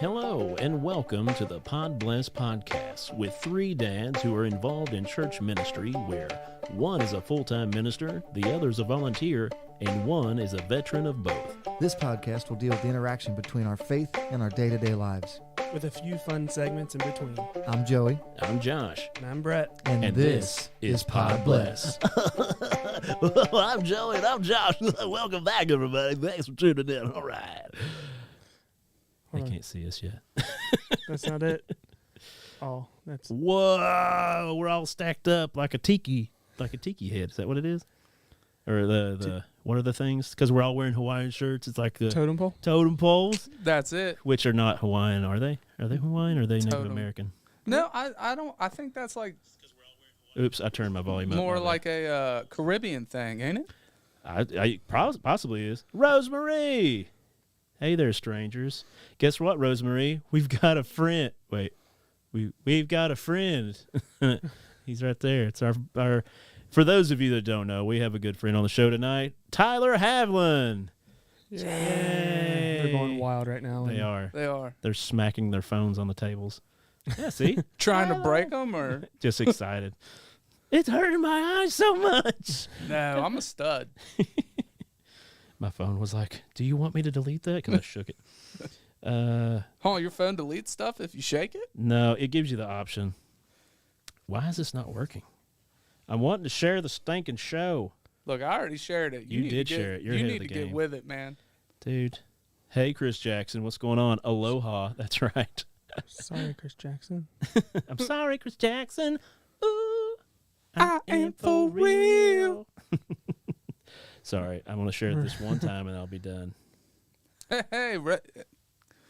Hello, and welcome to the Podbless podcast with three dads who are involved in church ministry where one is a full-time minister, the other is a volunteer, and one is a veteran of both. This podcast will deal with the interaction between our faith and our day-to-day lives, with a few fun segments in between. I'm Joey. I'm Josh. And I'm Brett. And this is Podbless. Well, I'm Joey and I'm Josh. Welcome back, everybody. Thanks for tuning in. All right. They can't see us yet. That's not it. Oh, that's... Whoa, we're all stacked up like a tiki head. Is that what it is? Or the what are the things? Because we're all wearing Hawaiian shirts. It's like the totem pole? Totem poles. That's it. Which are not Hawaiian, are they? Are they Hawaiian or are they Native American? No, I don't. I think that's like... Oops, I turned my volume up. More like a Caribbean thing, ain't it? I possibly is. Rosemary! Hey there, strangers. Guess what, Rosemary? We've got a friend. Wait. We've got a friend. He's right there. It's our... For those of you that don't know, we have a good friend on the show tonight, Tyler Havlin. Yay. They're going wild right now. They are. They are. They're smacking their phones on the tables. Yeah, see? Trying to break them or? Just excited. It's hurting my eyes so much. No, I'm a stud. My phone was like, do you want me to delete that? Because I shook it. Oh, your phone deletes stuff if you shake it? No, it gives you the option. Why is this not working? I'm wanting to share the stinking show. Look, I already shared it. You did share it. You're ahead of the game. You need to get with it, man. Dude. Hey, Chris Jackson. What's going on? Aloha. That's right. Sorry, Chris Jackson. I'm sorry, Chris Jackson. Ooh, I am for real. Sorry. I'm going to share it this one time and I'll be done. Hey,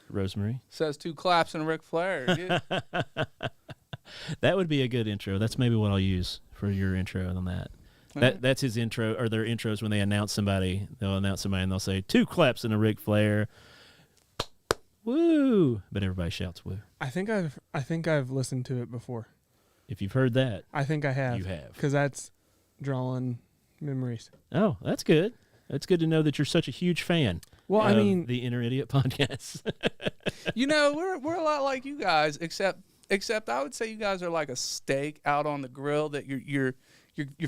Rosemary. Says 2 claps and Ric Flair. That would be a good intro. That's maybe what I'll use for your intro on that. That's his intro, or their intros when they announce somebody. They'll announce somebody and they'll say 2 claps and a Ric Flair. Woo! But everybody shouts woo. I think I've listened to it before. If you've heard that, I think I have. You have. Because that's drawing memories. Oh, that's good. That's good to know that you're such a huge fan. Well, I mean, the Inner Idiot podcast. You know, we're a lot like you guys, except I would say you guys are like a steak out on the grill that your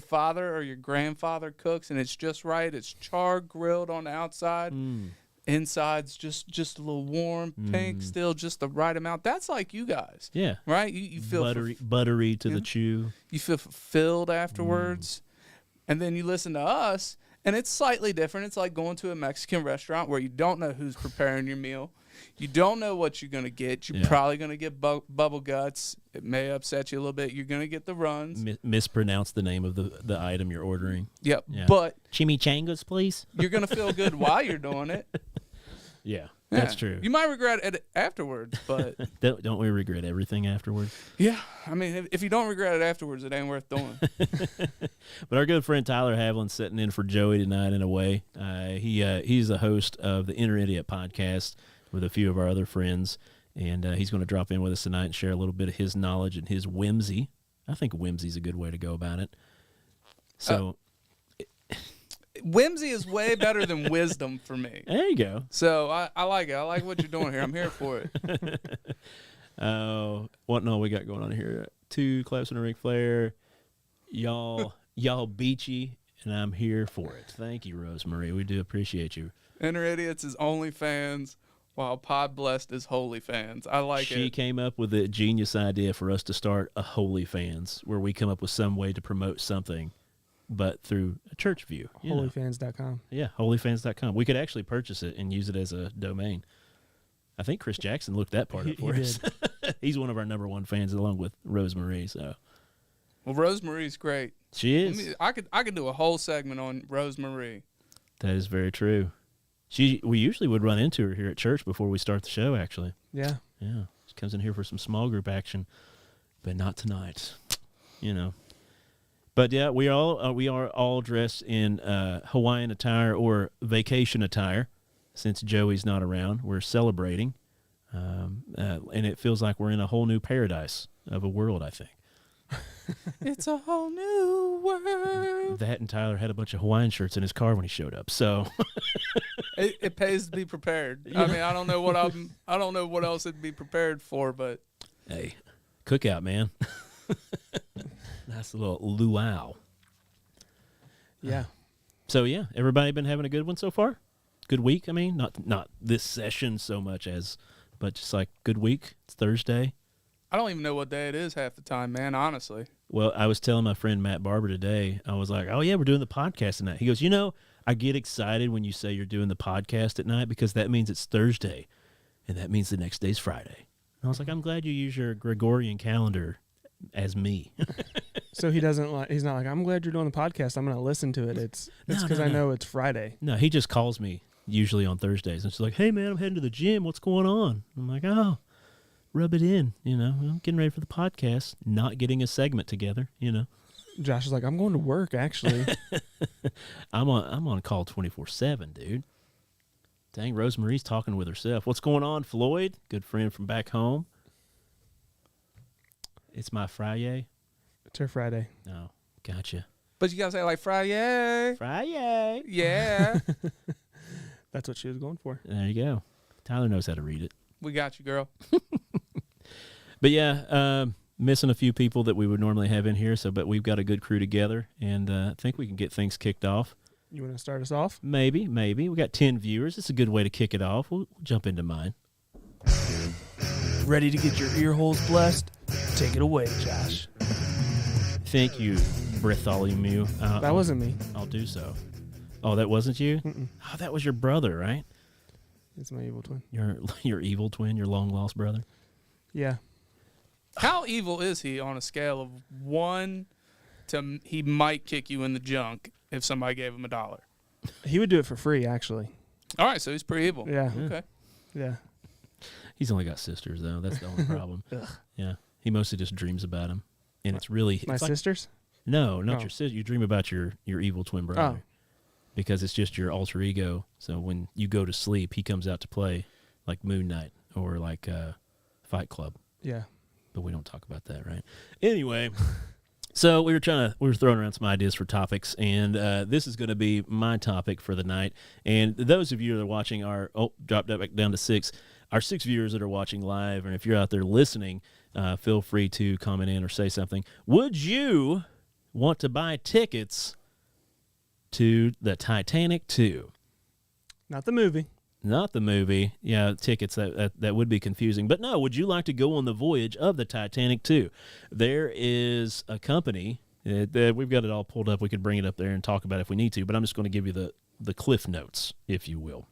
father or your grandfather cooks, and it's just right. It's char grilled on the outside. Inside's just a little warm, pink, still just the right amount. That's like you guys. Yeah. Right? You feel buttery to the chew. You feel fulfilled afterwards. And then you listen to us, and it's slightly different. It's like going to a Mexican restaurant where you don't know who's preparing your meal. You don't know what you're going to get. You're probably going to get bubble guts. It may upset you a little bit. You're going to get the runs. Mispronounce the name of the item you're ordering. Yep. Yeah. But chimichangas, please. You're going to feel good while you're doing it. Yeah, that's true. You might regret it afterwards, but... don't we regret everything afterwards? Yeah. I mean, if you don't regret it afterwards, it ain't worth doing. But our good friend Tyler Havlin's sitting in for Joey tonight in a way. He's the host of the Inner Idiot podcast with a few of our other friends, and he's going to drop in with us tonight and share a little bit of his knowledge and his whimsy. I think whimsy's a good way to go about it. So... Whimsy is way better than wisdom for me. There you go. So I like it. I like what you're doing here. I'm here for it. What no we got going on here? 2 claps and a Ric Flair. Y'all beachy, and I'm here for it. Thank you, Rosemary. We do appreciate you. Inner Idiots is only fans, while Podblessed is holy fans. I like it. She came up with a genius idea for us to start a holy fans, where we come up with some way to promote something, but through a church view. Holyfans.com. Yeah, holyfans.com. We could actually purchase it and use it as a domain. I think Chris Jackson looked that part up for us. He's one of our number 1 fans, along with Rosemary. So, well, Rosemary's great. She is. I could do a whole segment on Rosemary. That is very true. We usually would run into her here at church before we start the show. Actually, yeah. She comes in here for some small group action, but not tonight. But yeah, we are all dressed in Hawaiian attire or vacation attire. Since Joey's not around, we're celebrating, and it feels like we're in a whole new paradise of a world, I think. It's a whole new world. That and Tyler had a bunch of Hawaiian shirts in his car when he showed up. So It pays to be prepared. I mean, I don't know what else it'd be prepared for, but hey, cookout, man. Nice little luau. Yeah. So yeah, everybody been having a good one so far? Good week, I mean, not this session so much as, but just like good week. It's Thursday. I don't even know what day it is half the time, man, honestly. Well, I was telling my friend Matt Barber today, I was like, oh yeah, we're doing the podcast tonight. He goes, I get excited when you say you're doing the podcast at night because that means it's Thursday, and that means the next day's Friday. And I was like, I'm glad you use your Gregorian calendar as me. So he's not like, I'm glad you're doing the podcast. I'm going to listen to it. It's because I know it's Friday. No, he just calls me usually on Thursdays. And she's like, hey, man, I'm heading to the gym. What's going on? I'm like, oh, rub it in. I'm getting ready for the podcast, not getting a segment together, Josh is like, I'm going to work, actually. I'm on call 24/7, dude. Dang, Rosemarie's talking with herself. What's going on, Floyd? Good friend from back home. It's my Friday. It's her Friday. Oh, gotcha. But you gotta say like Friday. Friday. Yeah. That's what she was going for. There you go. Tyler knows how to read it. We got you, girl. But yeah, missing a few people that we would normally have in here. But we've got a good crew together, and I think we can get things kicked off. You want to start us off? Maybe. We got 10 viewers. It's a good way to kick it off. We'll jump into mine. Ready to get your ear holes blessed? Take it away, Josh. Thank you, Bartholomew. That wasn't me. I'll do so. Oh, that wasn't you? Mm-mm. Oh, that was your brother, right? It's my evil twin. Your evil twin, your long-lost brother? Yeah. How evil is he on a scale of 1 to he might kick you in the junk if somebody gave him $1? He would do it for free, actually. All right, so he's pretty evil. Yeah. Okay. Yeah. He's only got sisters, though. That's the only problem. Ugh. Yeah. He mostly just dreams about him. And it's really... My it's like, sisters? no, not Oh. your sister. You dream about your evil twin brother. Oh. Because it's just your alter ego. So when you go to sleep, he comes out to play like Moon Knight or like Fight Club. Yeah. But we don't talk about that, right? Anyway, so we were throwing around some ideas for topics, and this is going to be my topic for the night. And those of you that are watching dropped that back down to 6. Our 6 viewers that are watching live, and if you're out there listening, feel free to comment in or say something. Would you want to buy tickets to the Titanic 2? Not the movie. Not the movie. Yeah, tickets, that would be confusing. But no, would you like to go on the voyage of the Titanic 2? There is a company, that we've got it all pulled up. We could bring it up there and talk about it if we need to, but I'm just going to give you the cliff notes, if you will.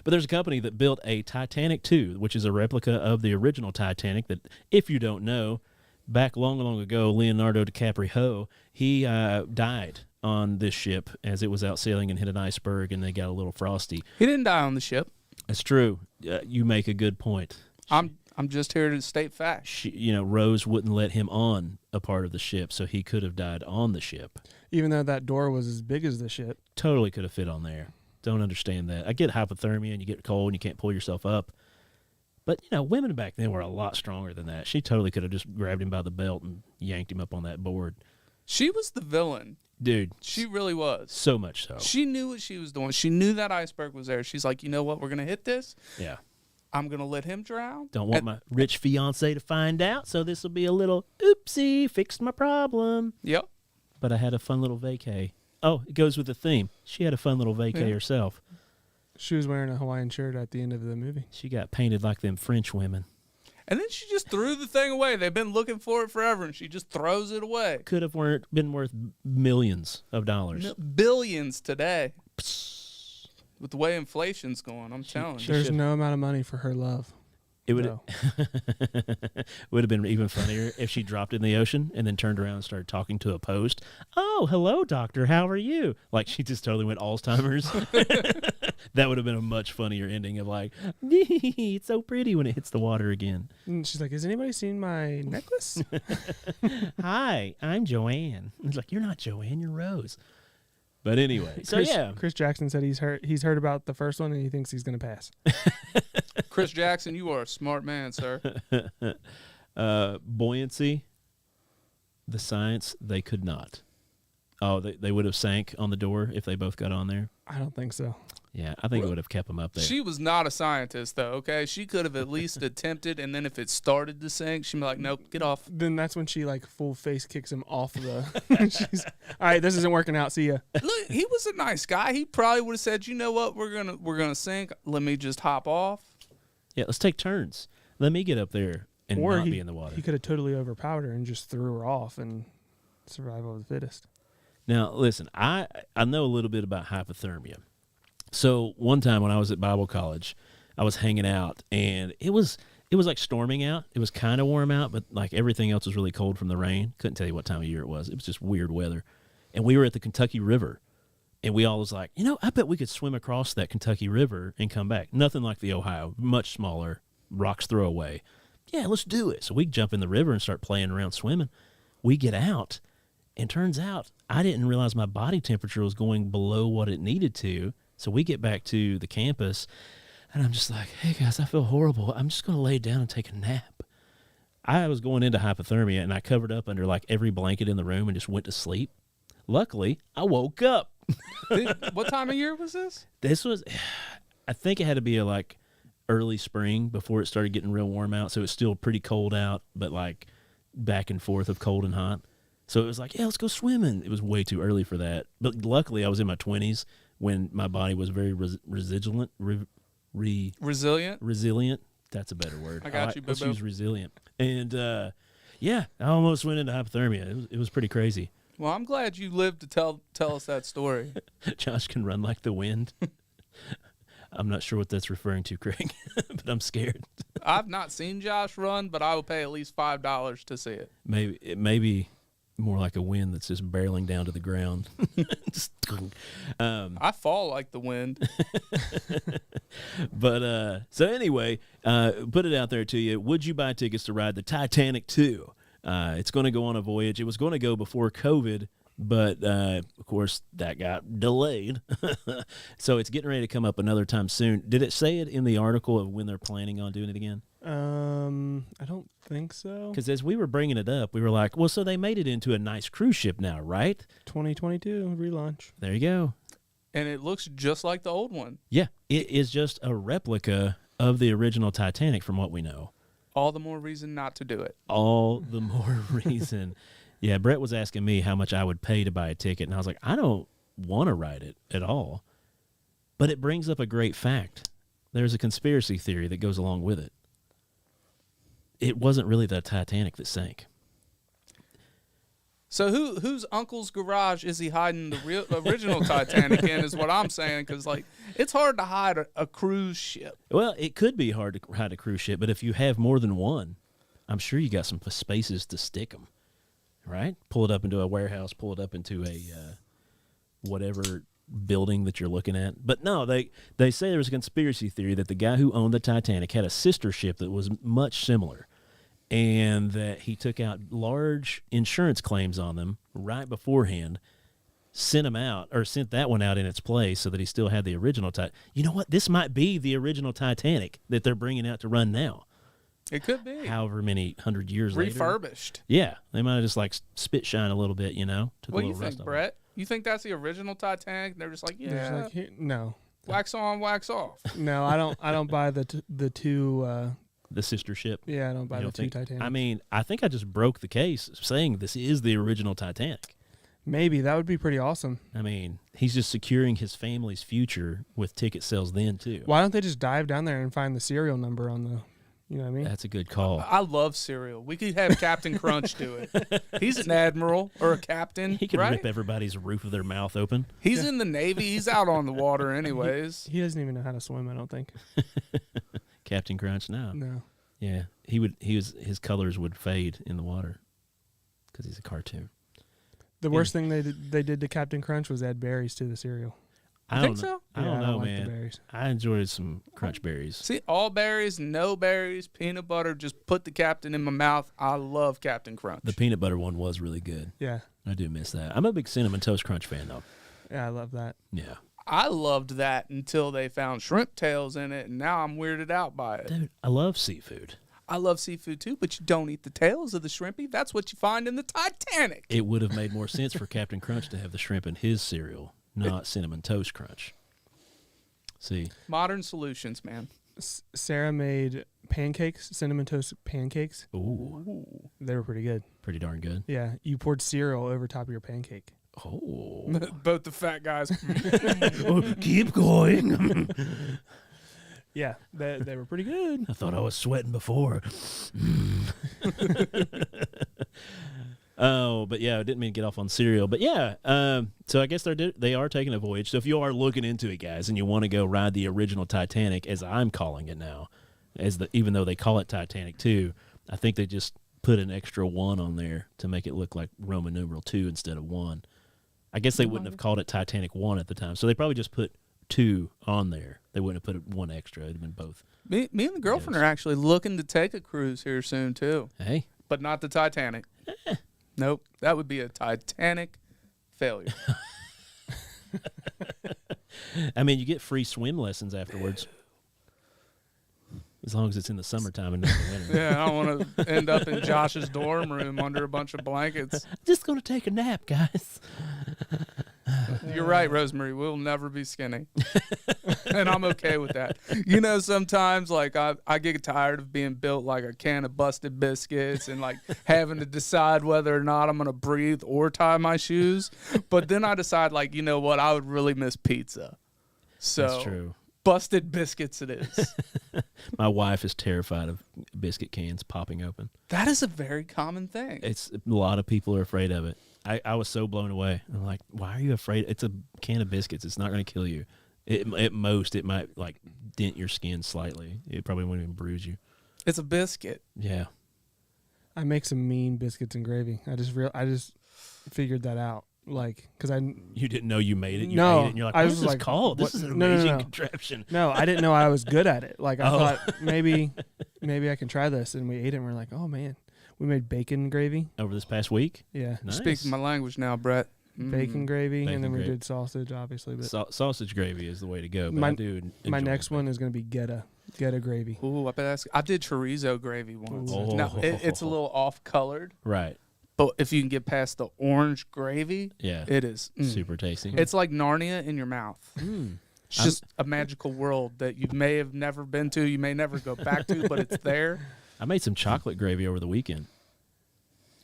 But there's a company that built a Titanic 2, which is a replica of the original Titanic that, if you don't know, back long, long ago, Leonardo DiCaprio, he died on this ship as it was out sailing and hit an iceberg, and they got a little frosty. He didn't die on the ship. That's true. You make a good point. I'm just here to state facts. Rose wouldn't let him on a part of the ship, so he could have died on the ship. Even though that door was as big as the ship. Totally could have fit on there. Don't understand that. I get hypothermia and you get cold and you can't pull yourself up. But, women back then were a lot stronger than that. She totally could have just grabbed him by the belt and yanked him up on that board. She was the villain. Dude. She really was. So much so. She knew what she was doing. She knew that iceberg was there. She's like, you know what? We're going to hit this. Yeah. I'm going to let him drown. Don't want my rich fiance to find out, so this will be a little oopsie, fixed my problem. Yep. But I had a fun little vacay. Oh, it goes with the theme. She had a fun little vacay herself. She was wearing a Hawaiian shirt at the end of the movie. She got painted like them French women. And then she just threw the thing away. They've been looking for it forever, and she just throws it away. Could have been worth millions of dollars. Billions today. With the way inflation's going, I'm telling you. There's no amount of money for her love. It would No. would have been even funnier if she dropped it in the ocean and then turned around and started talking to a post. Oh, hello, doctor. How are you? Like she just totally went Alzheimer's. That would have been a much funnier ending of like, it's so pretty when it hits the water again. And she's like, has anybody seen my necklace? Hi, I'm Joanne. He's like, you're not Joanne, you're Rose. But anyway, so yeah. Chris Jackson said he's heard about the first one and he thinks he's going to pass. Chris Jackson, you are a smart man, sir. Buoyancy. The science, they could not. Oh, they would have sank on the door if they both got on there? I don't think so. Yeah, I think it would have kept them up there. She was not a scientist, though, okay? She could have at least attempted, and then if it started to sink, she'd be like, nope, get off. Then that's when she like full face kicks him off the. She's, all right, this isn't working out. See ya. Look, he was a nice guy. He probably would have said, you know what, we're gonna sink. Let me just hop off. Yeah, let's take turns. Let me get up there and Or not he, be in the water. He could have totally overpowered her and just threw her off and survival of the fittest. Now, listen, I know a little bit about hypothermia. So one time when I was at Bible college, I was hanging out, and it was like storming out. It was kind of warm out, but like everything else was really cold from the rain. Couldn't tell you what time of year it was. It was just weird weather. And we were at the Kentucky River, and we all was like, I bet we could swim across that Kentucky River and come back. Nothing like the Ohio, much smaller, rocks throw away. Yeah, let's do it. So we jump in the river and start playing around swimming. We get out, and turns out I didn't realize my body temperature was going below what it needed to. So we get back to the campus, and I'm just like, hey, guys, I feel horrible. I'm just going to lay down and take a nap. I was going into hypothermia, and I covered up under like every blanket in the room and just went to sleep. Luckily, I woke up. What time of year was this? This was, I think it had to be like early spring before it started getting real warm out. So it's still pretty cold out, but like back and forth of cold and hot. So it was like, yeah, let's go swimming. It was way too early for that. But luckily, I was in my 20s when my body was very resilient. Resilient? That's a better word. I got you, Let's Bobo. use resilient. And, yeah, I almost went into hypothermia. It was pretty crazy. Well, I'm glad you lived to tell us that story. Josh can run like the wind. I'm not sure what that's referring to, Craig, but I'm scared. I've not seen Josh run, but I will pay at least $5 to see it. Maybe more like a wind that's just barreling down to the ground. I fall like the wind. But so anyway, put it out there to you. Would you buy tickets to ride the Titanic 2? It's going to go on a voyage. It was going to go before COVID, but of course that got delayed. So it's getting ready to come up another time soon. Did it say it in the article of when they're planning on doing it again? I don't think so. Because as we were bringing it up, we were like, well, so they made it into a nice cruise ship now, right? 2022 relaunch. There you go. And it looks just like the old one. Yeah, it is just a replica of the original Titanic from what we know. All the more reason not to do it. All the more reason. Yeah, Brett was asking me how much I would pay to buy a ticket, and I was like, I don't want to ride it at all. But it brings up a great fact. There's a conspiracy theory that goes along with it. It wasn't really the Titanic that sank. So whose uncle's garage is he hiding the original Titanic in is what I'm saying, because like it's hard to hide a cruise ship. Well, it could be hard to hide a cruise ship, but if you have more than one, I'm sure you got some spaces to stick them, right? Pull it up into a warehouse, pull it up into a whatever building that you're looking at. But no, they say there was a conspiracy theory that the guy who owned the Titanic had a sister ship that was much similar, and that he took out large insurance claims on them right beforehand, sent that one out in its place so that he still had the original Titanic. You know what? This might be the original Titanic that they're bringing out to run now. It could be. However many 100 years later. Refurbished. Yeah. They might have just like spit shine a little bit, Took What a do you little rust think, off it. Brett? You think that's the original Titanic? They're just like, There's yeah, like, here- no, wax on, wax off. no, I don't buy the two. The sister ship. Yeah, I don't buy You the don't two think- Titanic. I mean, I think I just broke the case saying this is the original Titanic. Maybe that would be pretty awesome. I mean, he's just securing his family's future with ticket sales then, too. Why don't they just dive down there and find the serial number on the? You know what I mean? That's a good call. I love cereal. We could have Captain Crunch do it. He's an admiral or a captain, He could right? rip everybody's roof of their mouth open. He's in the Navy. He's out on the water anyways. He doesn't even know how to swim. I don't think. Captain Crunch, no. No. Yeah, his colors would fade in the water because he's a cartoon. The worst thing they did to Captain Crunch was add berries to the cereal. I think don't know. so? I don't Yeah, know, like the man. berries. I enjoyed some Crunch berries. See, all berries, no berries, peanut butter. Just put the Captain in my mouth. I love Captain Crunch. The peanut butter one was really good. Yeah. I do miss that. I'm a big Cinnamon Toast Crunch fan, though. Yeah, I love that. Yeah. I loved that until they found shrimp tails in it, and now I'm weirded out by it. Dude, I love seafood. I love seafood too, but you don't eat the tails of the shrimpy. That's what you find in the Titanic. It would have made more sense for Captain Crunch to have the shrimp in his cereal, not Cinnamon Toast Crunch. See, Modern solutions, man. Sarah made pancakes, cinnamon toast pancakes. ooh, They were pretty good. pretty darn good. Yeah, you poured cereal over top of your pancake. Oh, Both the fat guys. keep going. Yeah, they were pretty good. I thought I was sweating before. Oh, but yeah, I didn't mean to get off on cereal. But yeah, so I guess they are taking a voyage. So if you are looking into it, guys, and you want to go ride the original Titanic, as I'm calling it now, even though they call it Titanic 2, I think they just put an extra 1 on there to make it look like Roman numeral 2 instead of 1. I guess they wouldn't have called it Titanic 1 at the time, so they probably just put 2 on there. They wouldn't have put 1 extra. It'd have been both. Me and the girlfriend are actually looking to take a cruise here soon too, Hey, but not the Titanic. Nope, that would be a Titanic failure. I mean, you get free swim lessons afterwards. As long as it's in the summertime and not in the winter. Yeah, I don't want to end up in Josh's dorm room under a bunch of blankets. Just going to take a nap, guys. You're right, Rosemary. We'll never be skinny. And I'm okay with that. You know, sometimes like I get tired of being built like a can of busted biscuits and like having to decide whether or not I'm going to breathe or tie my shoes. But then I decide like, you know what? I would really miss pizza. So That's true. Busted biscuits it is. My wife is terrified of biscuit cans popping open. That is a very common thing. It's a lot of people are afraid of it. I was so blown away. I'm like, why are you afraid? It's a can of biscuits. It's not going to kill you. At most, it might like dent your skin slightly. It probably won't even bruise you. It's a biscuit. Yeah. I make some mean biscuits and gravy. I just figured that out. Like, because You didn't know you made it. You No, ate it and you're like, I what was is this like, called? This what- is an no, no, amazing no. contraption. no, I didn't know I was good at it. Like, I Oh. thought maybe I can try this, and we ate it, and we're like, oh man, we made bacon gravy. Over this past week? Yeah, Nice. Speaking my language now, Brett. bacon gravy, Bacon and then we gravy. did sausage, obviously. But Sausage gravy is the way to go. But My- I do my enjoy next bacon. one is gonna be geta gravy. Ooh, I did chorizo gravy once. Ooh. Now, it's a little off-colored, Right. but if you can get past the orange gravy, Yeah. it is Super tasty. It's like Narnia in your mouth. Mm. It's just a magical world that you may have never been to, you may never go back to, but it's there. I made some chocolate gravy over the weekend.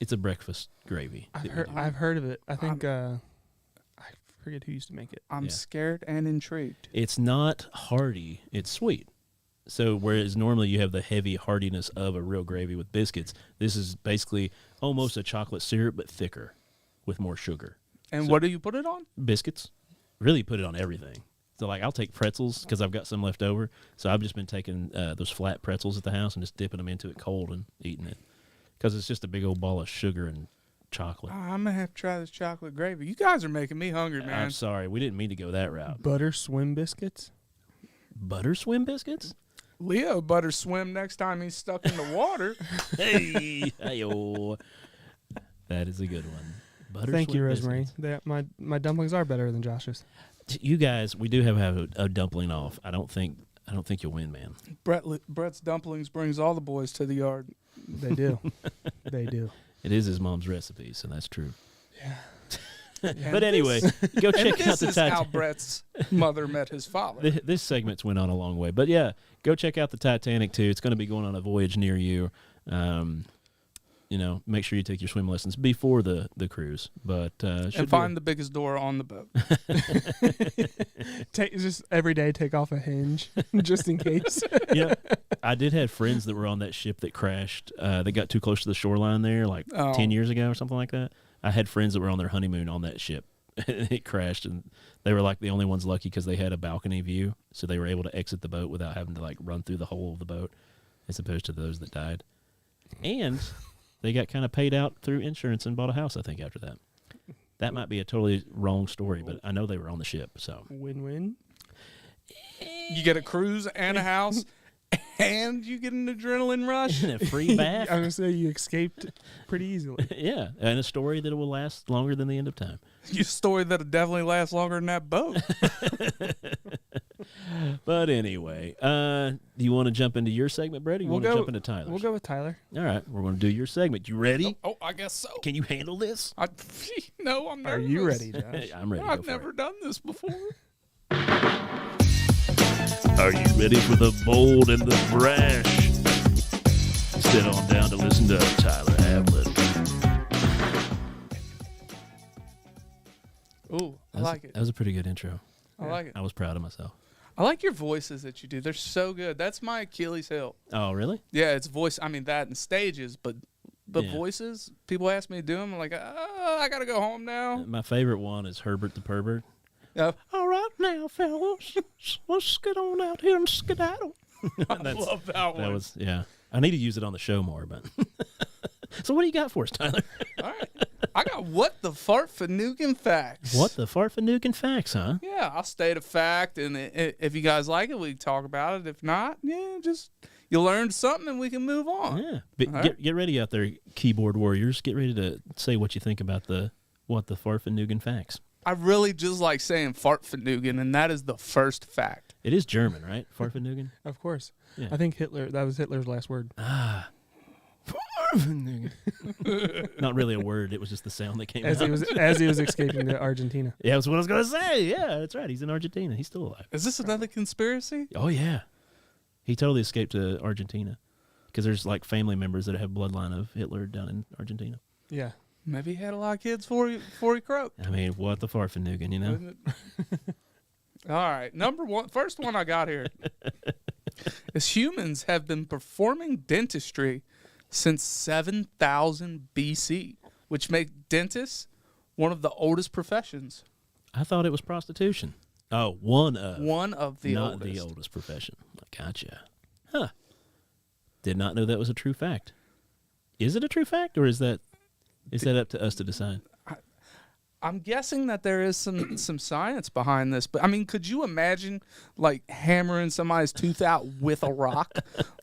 It's a breakfast gravy. I've heard of it. I think I forget who used to make it. I'm Yeah. scared and intrigued. It's not hearty. It's sweet. So whereas normally you have the heavy heartiness of a real gravy with biscuits, this is basically almost a chocolate syrup but thicker with more sugar. And So- what do you put it on? Biscuits, really put it on everything. So like I'll take pretzels because I've got some left over. So I've just been taking those flat pretzels at the house and just dipping them into it cold and eating it because it's just a big old ball of sugar and chocolate. I'm going to have to try this chocolate gravy. You guys are making me hungry, man. I'm sorry, we didn't mean to go that route. Butter swim biscuits. Butter swim biscuits? Leo better swim next time he's stuck in the water. Hey, hey-o. That is a good one. Butter Thank you, swim Rosemary. biscuits. My dumplings are better than Josh's. You guys, we do have a dumpling off. I don't think you'll win, man. Brett's dumplings brings all the boys to the yard. They do. They do. It is his mom's recipe, so that's true. Yeah. But anyway, go And check out this the is how Titanic. Brett's mother met his father. This segment's went on a long way, but yeah, go check out the Titanic too. It's going to be going on a voyage near you. Make sure you take your swim lessons before the cruise. But And find the biggest door on the boat. Just every day take off a hinge just in case. I did have friends that were on that ship that crashed. They got too close to the shoreline there, like 10 years ago or something like that. I had friends that were on their honeymoon on that ship. It crashed, and they were like the only ones lucky because they had a balcony view, so they were able to exit the boat without having to like run through the hole of the boat, as opposed to those that died. And they got kind of paid out through insurance and bought a house, I think, after that. That might be a totally wrong story, but I know they were on the ship, so. Win-win. You get a cruise and a house, and you get an adrenaline rush. And a free bath. I'm going to say you escaped pretty easily. Yeah, and a story that will last longer than the end of time. Your story that'll definitely last longer than that boat. But anyway, do you want to jump into your segment, Brett, or you want to jump into Tyler's? We'll go with Tyler. All right, we're going to do your segment. You ready? Oh, I guess so. Can you handle this? No, I'm nervous. Are you ready, Josh? I'm ready. I've never done this before. Are you ready for the bold and the brash? Sit on down to listen to Tyler Havlin. Ooh, I like it. That was a pretty good intro. I like it. I was proud of myself. I like your voices that you do. They're so good. That's my Achilles heel. Oh, really? Yeah, it's voice. I mean, that and stages, but Yeah. voices, people ask me to do them. I'm like, I got to go home now. My favorite one is Herbert the Pervert. Yeah. All right now, fellas, let's get on out here and skedaddle. I love that one. That was, yeah. I need to use it on the show more, but. So what do you got for us, Tyler? All right. I got what the fartfanugan facts. What the fartfanugan facts, huh? Yeah, I'll state a fact, and if you guys like it, we can talk about it. If not, yeah, just you learned something, and we can move on. Yeah. But All right. get ready out there, keyboard warriors. Get ready to say what you think about what the fartfanugan facts. I really just like saying fartfanugan, and that is the first fact. It is German, right? Fartfanugan? Of course. Yeah. I think that was Hitler's last word. Ah. Not really a word. It was just the sound that came As out. he was escaping to Argentina. Yeah, that's what I was going to say. Yeah, that's right. He's in Argentina. He's still alive. Is this another conspiracy? Oh, yeah. He totally escaped to Argentina because there's like family members that have bloodline of Hitler down in Argentina. Yeah. Maybe he had a lot of kids before he croaked. I mean, what the fartfanugan, you know? Isn't it? All right, first one I got here is humans have been performing dentistry since 7,000 BC, which make dentists one of the oldest professions. I thought it was prostitution. Oh, one of the not oldest. the oldest profession. Gotcha. Huh. Did not know that was a true fact. Is it a true fact, or is that up to us to decide? I'm guessing that there is some science behind this, but I mean, could you imagine like hammering somebody's tooth out with a rock?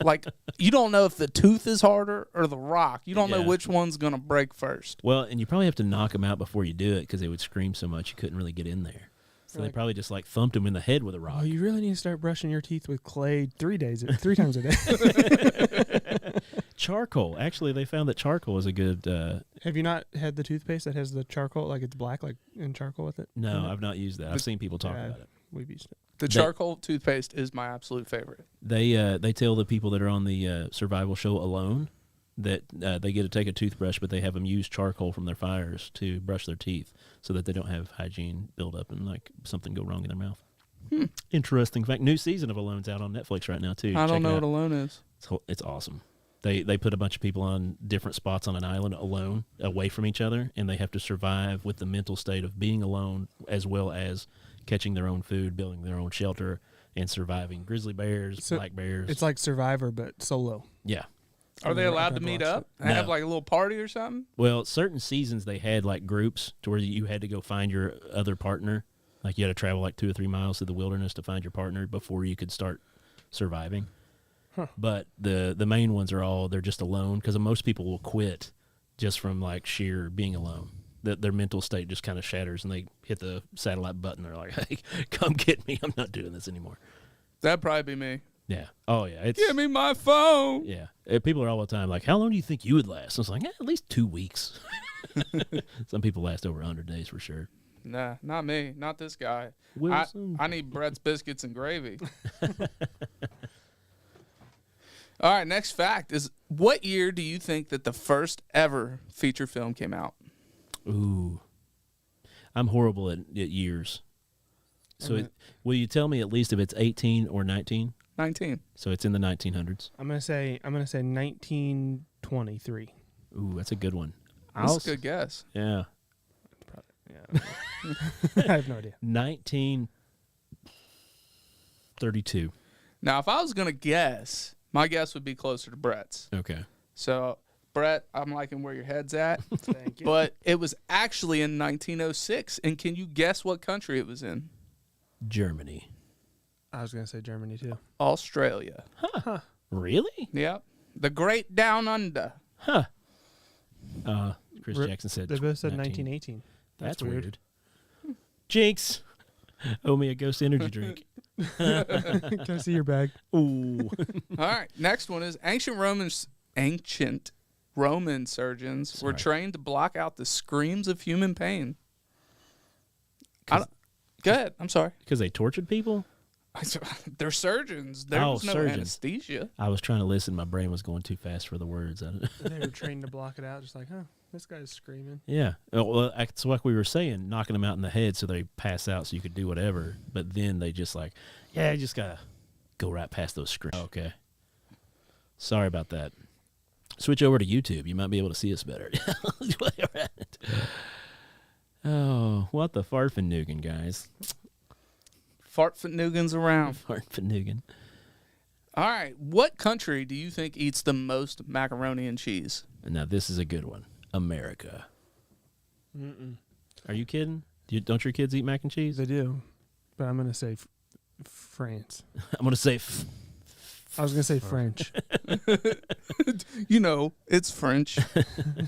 Like, you don't know if the tooth is harder or the rock. You don't know Yeah. which one's gonna break first. Well, and you probably have to knock them out before you do it because they would scream so much you couldn't really get in there. So they Like- probably just like thumped him in the head with a rock. Oh, you really need to start brushing your teeth with clay 3 times a day. Charcoal. Actually, they found that charcoal is a good. Have you not had the toothpaste that has the charcoal, like it's black, like in charcoal with it? No, I've not used that. I've seen people talk Yeah. about it. We've used it. The charcoal toothpaste is my absolute favorite. They tell the people that are on the survival show Alone that they get to take a toothbrush, but they have them use charcoal from their fires to brush their teeth so that they don't have hygiene build up and like something go wrong in their mouth. Interesting fact. New season of Alone's out on Netflix right now too. I don't Check it know out. what alone is. It's awesome. They put a bunch of people on different spots on an island alone, away from each other, and they have to survive with the mental state of being alone as well as catching their own food, building their own shelter, and surviving grizzly bears, So black bears. It's like Survivor, but solo. Yeah. Are they I've allowed to never meet watched up it. and have No. like a little party or something? Well, certain seasons they had like groups to where you had to go find your other partner. Like you had to travel like 2 or 3 miles through the wilderness to find your partner before you could start surviving. Huh. But the main ones are they're just alone because most people will quit just from like sheer being alone. Their mental state just kind of shatters and they hit the satellite button. They're like, hey, come get me. I'm not doing this anymore. That'd probably be me. Yeah. Oh, yeah. It's, Give me my phone. yeah. People are all the time like, how long do you think you would last? I was like, at least 2 weeks. Some people last over 100 days for sure. Nah, not me. Not this guy. Wilson. I need Brett's biscuits and gravy. All right, next fact is, what year do you think that the first ever feature film came out? Ooh. I'm horrible at years. So will you tell me at least if it's 18 or 19? 19. So it's in the 1900s. I'm gonna say 1923. Ooh, that's a good one. That's a good guess. Yeah. Yeah. I have no idea. 1932. Now, if I was going to guess, my guess would be closer to Brett's. Okay. So, Brett, I'm liking where your head's at. Thank you. But it was actually in 1906. And can you guess what country it was in? Germany. I was gonna say Germany too. Australia. Really? Yep. The Great Down Under. Huh. Chris Re- Jackson said They both said 19. 1918. That's weird. Jinx. Owe me a Ghost energy drink. Can I see your bag? Ooh. All right, next one is ancient Roman surgeons were Sorry. trained to block out the screams of human pain. 'Cause- Go ahead. I'm sorry. Because they tortured people? They're surgeons. There Oh, was no surgeons. anesthesia. I was trying to listen. My brain was going too fast for the words. They were trained to block it out, just like, huh, this guy's screaming. Yeah. Well, it's like we were saying, knocking them out in the head so they pass out so you could do whatever. But then they just like, yeah, you just got to go right past those screens. Okay. Sorry about that. Switch over to YouTube. You might be able to see us better. Oh, what the fartfanugan, guys. Fartfanugan's around. Fartfanugan. All right. What country do you think eats the most macaroni and cheese? Now, this is a good one. America. Are you kidding? Don't your kids eat mac and cheese? They do, but I'm gonna say France. I'm going to say I was gonna say French. You know, it's French.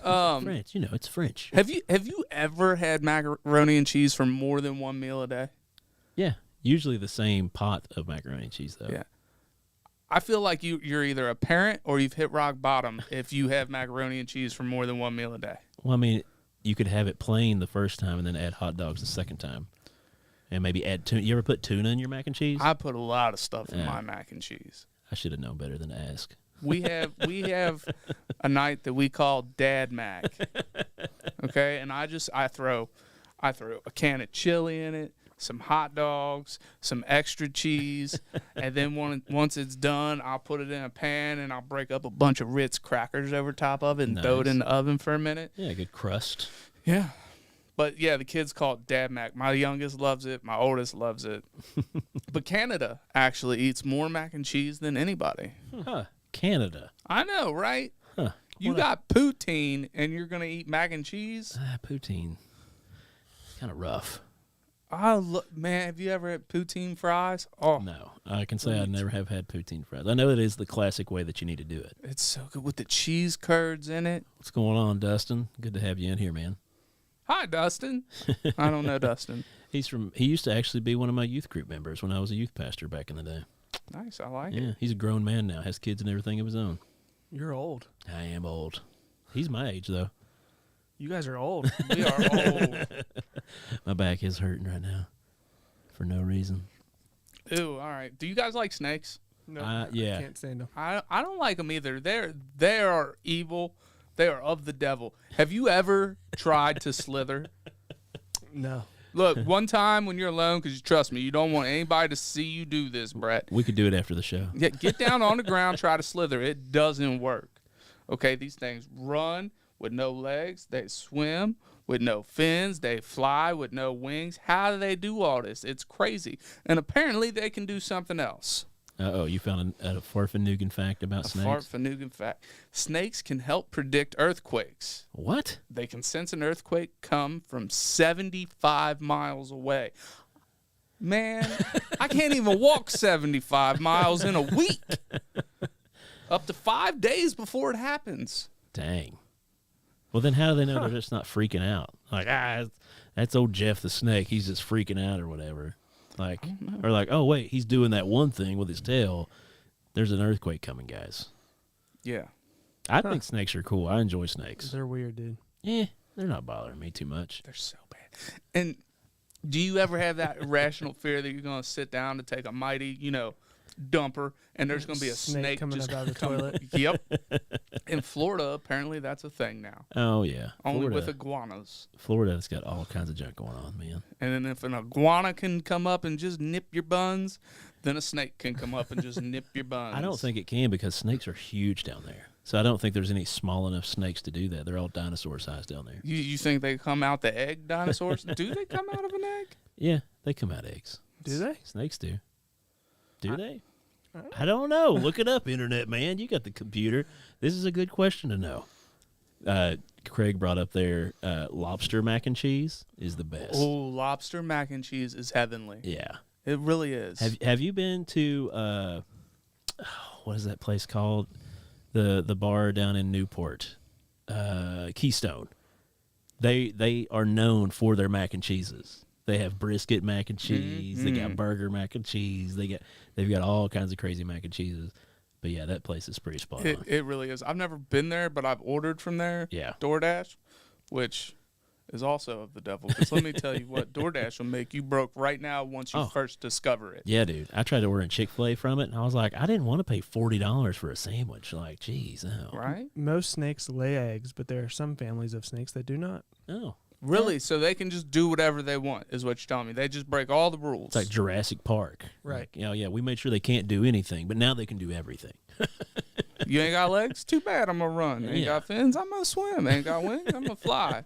French. You know, it's French. Have you ever had macaroni and cheese for more than one meal a day? Yeah. Usually the same pot of macaroni and cheese, though. Yeah. I feel like you're either a parent or you've hit rock bottom if you have macaroni and cheese for more than one meal a day. Well, I mean, you could have it plain the first time and then add hot dogs the second time. And maybe add tuna. You ever put tuna in your mac and cheese? I put a lot of stuff in Yeah. my mac and cheese. I should have known better than to ask. We have a night that we call Dad Mac. Okay, and I throw a can of chili in it, some hot dogs, some extra cheese, and then once it's done, I'll put it in a pan and I'll break up a bunch of Ritz crackers over top of it and throw it Nice. in the oven for a minute. Yeah, good crust. Yeah. But yeah, the kids call it Dad Mac. My youngest loves it. My oldest loves it. But Canada actually eats more mac and cheese than anybody. Huh. Canada. I know, right? Huh. You got poutine and you're going to eat mac and cheese? Poutine. Kind of rough. Man, have you ever had poutine fries? Oh, No. I can say I never have had poutine fries. I know it is the classic way that you need to do it. it's so good with the cheese curds in it. What's going on, Dustin? Good to have you in here, man. Hi, Dustin. I don't know Dustin. He used to actually be one of my youth group members when I was a youth pastor back in the day. Nice, I like Yeah, it. he's a grown man now, has kids and everything of his own. You're old. I am old. He's my age, though. You guys are old. We are old. My back is hurting right now for no reason. Ooh, all right. Do you guys like snakes? No, yeah. I can't stand them. I don't like them either. They are evil. They are of the devil. Have you ever tried to slither? No. Look, one time when you're alone, because trust me, you don't want anybody to see you do this, Brett. We could do it after the show. Yeah, get down on the ground, try to slither. It doesn't work. Okay, these things run with no legs. They swim with no fins. They fly with no wings. How do they do all this? It's crazy. And apparently they can do something else. Uh-oh, you found a farfanugan fact about snakes? Farfanugan fact. Snakes can help predict earthquakes. What? They can sense an earthquake come from 75 miles away. Man, I can't even walk 75 miles in a week. Up to 5 days before it happens. Dang. Well, then how do they know they're just not freaking out? Like, that's old Jeff the snake. He's just freaking out or whatever. Like, or like, oh, wait, he's doing that one thing with his tail. There's an earthquake coming, guys. Yeah. I think snakes are cool. I enjoy snakes. They're weird, dude. Yeah, they're not bothering me too much. They're so bad. And do you ever have that irrational fear that you're going to sit down to take a mighty, dumper, and there's going to be a snake coming just up out of the toilet? Yep. In Florida, apparently that's a thing now. Oh, yeah. Only Florida, with iguanas. Florida's got all kinds of junk going on, man. And then if an iguana can come up and just nip your buns, then a snake can come up and just nip your buns. I don't think it can because snakes are huge down there. So I don't think there's any small enough snakes to do that. They're all dinosaur size down there. You think they come out the egg, dinosaurs? Do they come out of an egg? Yeah, they come out eggs. Do they? Snakes do. Do they? I don't know. Look it up, internet man. You got the computer. This is a good question to know. Craig brought up there lobster mac and cheese is the best. Oh, lobster mac and cheese is heavenly. Yeah. It really is. Have you been to what is that place called? The bar down in Newport, Keystone. They are known for their mac and cheeses. They have brisket mac and cheese. They got burger mac and cheese. They've got all kinds of crazy mac and cheeses. But yeah, that place is pretty spot on. It really is. I've never been there, but I've ordered from there. Yeah. DoorDash, which is also of the devil. Because let me tell you what, DoorDash will make you broke right now once you first discover it. Yeah, dude. I tried to order Chick-fil-A from it, and I was like, I didn't want to pay $40 for a sandwich. Like, geez, oh. Right? Most snakes lay eggs, but there are some families of snakes that do not. Oh. Really? So they can just do whatever they want, is what you're telling me. They just break all the rules. It's like Jurassic Park. Right. Like, yeah, we made sure they can't do anything, but now they can do everything. You ain't got legs? Too bad. I'm going to run. Ain't Yeah. got fins? I'm going to swim. Ain't got wings? I'm going to fly.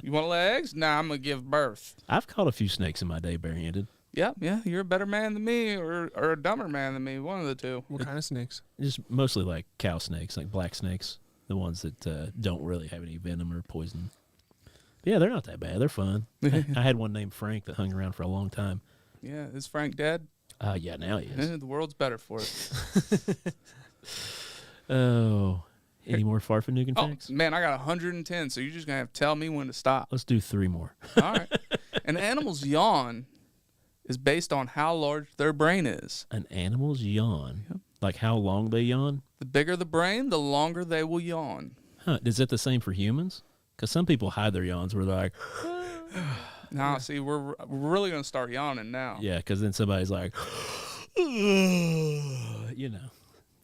You want legs? Nah, I'm going to give birth. I've caught a few snakes in my day barehanded. Yeah. You're a better man than me or a dumber man than me. One of the two. What kind of snakes? Just mostly like cow snakes, like black snakes, the ones that don't really have any venom or poison. But yeah, they're not that bad. They're fun. I had one named Frank that hung around for a long time. Yeah. Is Frank dead? Yeah, now he is. The world's better for it. Oh, any more Farfanugan Oh, facts? man, I got 110, so you're just going to have to tell me when to stop. Let's do 3 more. All right. An animal's yawn is based on how large their brain is. An animal's yawn, like how long they yawn? The bigger the brain, the longer they will yawn. Huh? Is that the same for humans? Because some people hide their yawns where they're like, Now, see, we're really going to start yawning now. yeah, because then somebody's like, you know.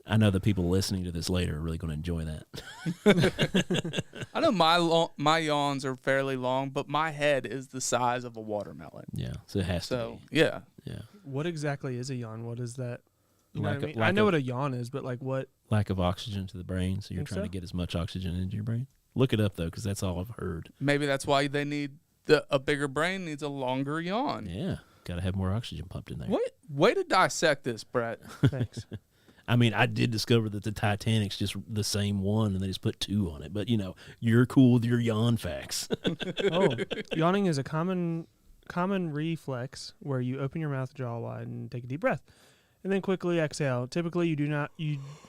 I know the people listening to this later are really going to enjoy that. I know my yawns are fairly long, but my head is the size of a watermelon. Yeah, so it has So, to be. yeah. Yeah. What exactly is a yawn? What is that? You know Lack what I of- mean? lack I know of- what a yawn is, but like what? Lack of oxygen to the brain, so you're Think trying so? to get as much oxygen into your brain. Look it up, though, because that's all I've heard. Maybe that's why they need a bigger brain needs a longer yawn. Yeah, got to have more oxygen pumped in there. What? Way to dissect this, Brett. Thanks. I mean, I did discover that the Titanic's just the same one, and they just put 2 on it. But, you know, you're cool with your yawn facts. Oh, yawning is a common reflex where you open your mouth, jaw wide, and take a deep breath, and then quickly exhale. Typically,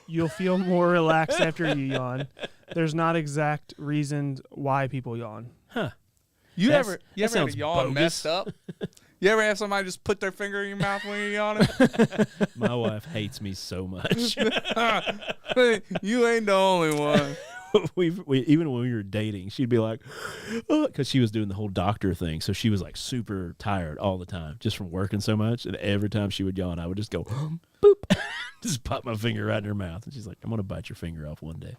you'll feel more relaxed after you yawn. There's not exact reasons why people yawn. Huh. You ever that had a sounds yawn bogus. messed up? You ever have somebody just put their finger in your mouth when you're yawning? My wife hates me so much. You ain't the only one. Even when we were dating, she'd be like, because she was doing the whole doctor thing. So she was like super tired all the time just from working so much. And every time she would yawn, I would just go, boop, just pop my finger right in her mouth. And she's like, I'm going to bite your finger off one day.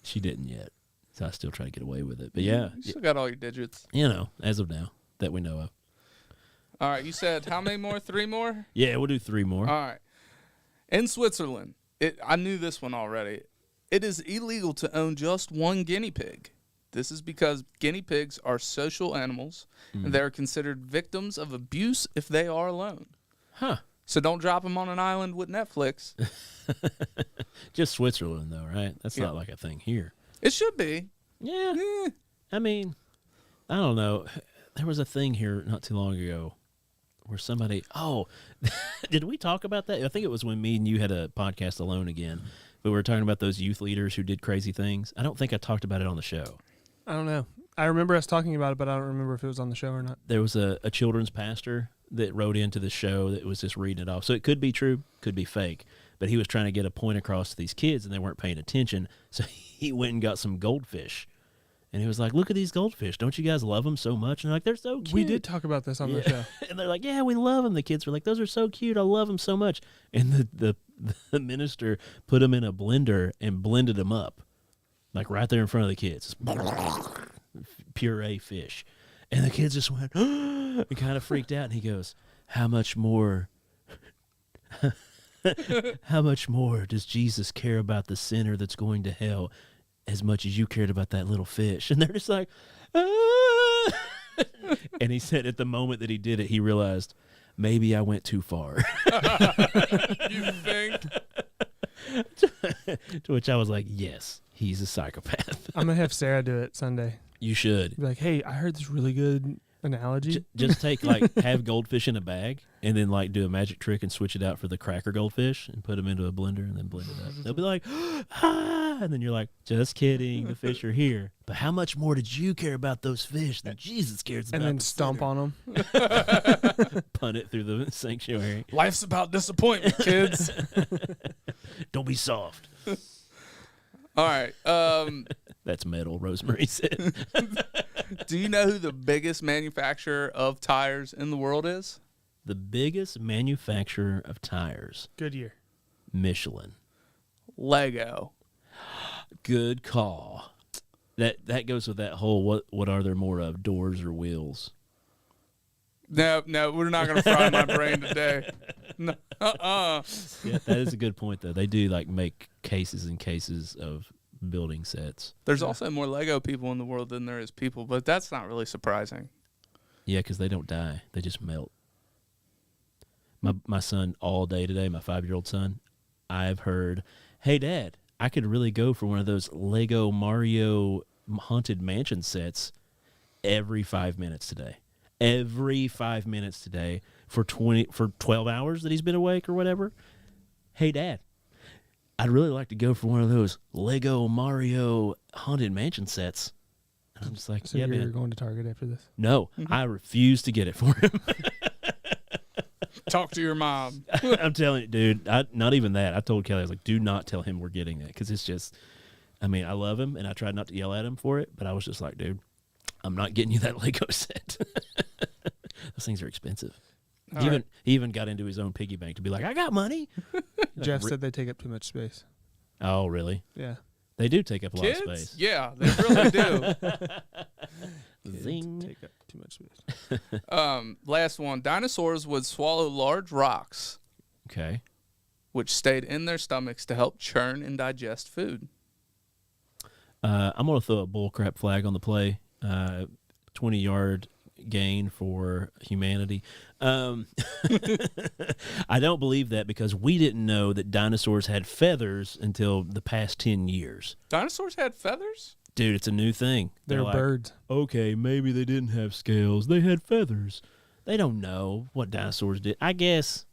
She didn't yet. So I still try to get away with it. But yeah, You still got all your digits. you know, as of now that we know of. All right, you said how many more? 3 more? Yeah, we'll do 3 more. All right. In Switzerland, I knew this one already. It is illegal to own just one guinea pig. This is because guinea pigs are social animals, and they're considered victims of abuse if they are alone. Huh. So don't drop them on an island with Netflix. Just Switzerland, though, right? That's Yeah. not like a thing here. It should be. Yeah. Eh. I mean, I don't know. There was a thing here not too long ago where somebody, did we talk about that? I think it was when me and you had a podcast alone again, but we were talking about those youth leaders who did crazy things. I don't think I talked about it on the show. I don't know. I remember us talking about it, but I don't remember if it was on the show or not. There was a children's pastor that wrote into the show that was just reading it off. So it could be true, could be fake, but he was trying to get a point across to these kids and they weren't paying attention. So he went and got some goldfish. And he was like, look at these goldfish. Don't you guys love them so much? And they're like, they're so cute. We did talk about this on the show. And they're like, yeah, we love them. The kids were like, those are so cute. I love them so much. And the minister put them in a blender and blended them up, like right there in front of the kids. Puree fish. And the kids just went, and kind of freaked out. And he goes, how much more does Jesus care about the sinner that's going to hell as much as you cared about that little fish? And they're just like, ah. And he said at the moment that he did it, he realized, maybe I went too far. You think? To which I was like, yes, he's a psychopath. I'm going to have Sarah do it Sunday. You should. Be like, hey, I heard this really good Analogy. Just take have goldfish in a bag and then do a magic trick and switch it out for the cracker goldfish and put them into a blender and then blend it up. They'll be like, ah, and then you're like, just kidding, the fish are here. But how much more did you care about those fish than Jesus cares about? And then the stomp sinner? on them. Punt it through the sanctuary. Life's about disappointment, kids. Don't be soft. All right. That's metal, Rosemary said. Do you know who the biggest manufacturer of tires in the world is? The biggest manufacturer of tires, Goodyear. Michelin. Lego. Good call. That goes with that whole what are there more of, doors or wheels? No, we're not going to fry my brain today. No, Yeah, that is a good point though. They do make cases and cases of building sets. There's also more Lego people in the world than there is people, but that's not really surprising. Yeah, because they don't die; they just melt. My son all day today, my 5-year-old son, I've heard, "Hey, Dad, I could really go for one of those Lego Mario Haunted Mansion sets every 5 minutes today. Every 5 minutes today for 12 hours that he's been awake or whatever. Hey, Dad, I'd really like to go for one of those Lego Mario Haunted Mansion sets." And I'm just like, So yeah, you're man. going to Target after this? No, I refuse to get it for him. Talk to your mom. I'm telling you, dude, not even that. I told Kelly, I was like, do not tell him we're getting that because it's just, I love him and I tried not to yell at him for it, but I was just like, dude, I'm not getting you that Lego set. Those things are expensive. He even got into his own piggy bank to be like, I got money. Jeff said they take up too much space. Oh, really? Yeah. They do take up a lot Kids? of space. Yeah, they really do. Zing. Take up too much space. Last one. Dinosaurs would swallow large rocks, Okay. which stayed in their stomachs to help churn and digest food. I'm going to throw a bullcrap flag on the play. 20-yard gain for humanity. I don't believe that because we didn't know that dinosaurs had feathers until the past 10 years. Dinosaurs had feathers? Dude, it's a new thing. They're like, birds. okay, maybe they didn't have scales. They had feathers. They don't know what dinosaurs did. I guess,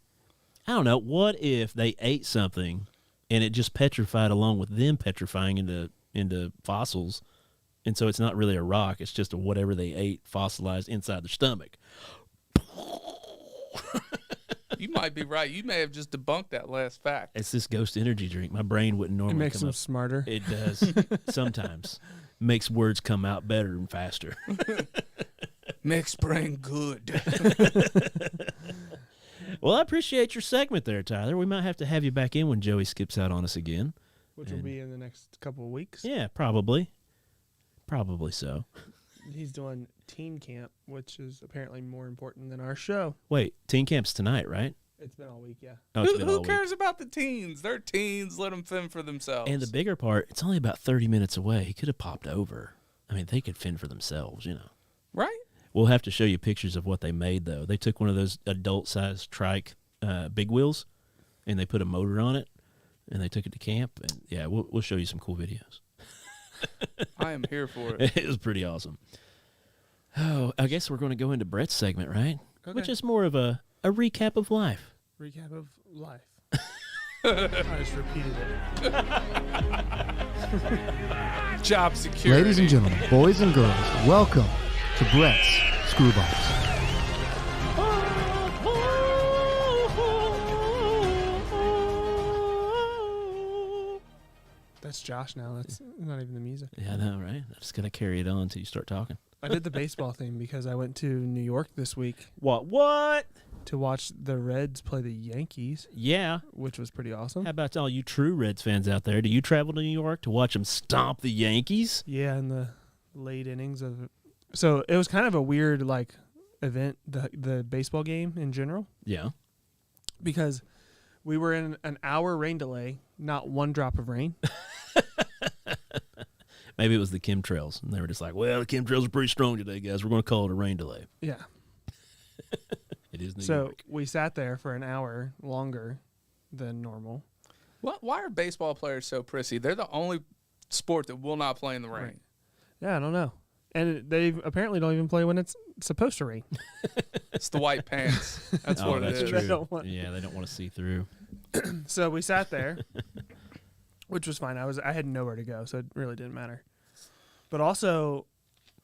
I don't know. What if they ate something and it just petrified along with them petrifying into fossils? And so it's not really a rock. It's just whatever they ate fossilized inside their stomach. You might be right. You may have just debunked that last fact. It's this ghost energy drink. My brain wouldn't It normally makes come them up. smarter. It does. Sometimes. Makes words come out better and faster. Makes brain good. Well, I appreciate your segment there, Tyler. We might have to have you back in when Joey skips out on us again. Which will be in the next couple of weeks. Yeah, probably. Probably so. He's doing teen camp, which is apparently more important than our show. Wait, teen camp's tonight, right? It's been all week, yeah. Oh, it's Who, been who all week. cares about the teens? They're teens. Let them fend for themselves. And the bigger part, it's only about 30 minutes away. He could have popped over. I mean, they could fend for themselves, you know. Right? We'll have to show you pictures of what they made, though. They took one of those adult-sized trike big wheels, and they put a motor on it, and they took it to camp. And, yeah, we'll show you some cool videos. I am here for it. It was pretty awesome. Oh, I guess we're going to go into Brett's segment, right? Okay. Which is more of a recap of life. Recap of life. I just repeated it. Job security. Ladies and gentlemen, boys and girls, welcome to Brett's Screwbox. That's Josh now. That's not even the music. Yeah, I know, right? I'm just going to carry it on until you start talking. I did the baseball thing because I went to New York this week What? to watch the Reds play the Yankees, Yeah. which was pretty awesome. How about all you true Reds fans out there? Do you travel to New York to watch them stomp the Yankees? Yeah, in the late innings of. So it was kind of a weird event, the baseball game in general, Yeah. because we were in an hour rain delay, not one drop of rain. Maybe it was the chemtrails, and they were just like, well, the chemtrails are pretty strong today, guys. We're going to call it a rain delay. Yeah. It is New So York. we sat there for an hour longer than normal. Why are baseball players so prissy? They're the only sport that will not play in the rain. Right. Yeah, I don't know. And they apparently don't even play when it's supposed to rain. It's the white pants. That's Oh, what that's it is. true. They don't want- Yeah, they don't want to see through. So we sat there, which was fine. I had nowhere to go, so it really didn't matter. But also,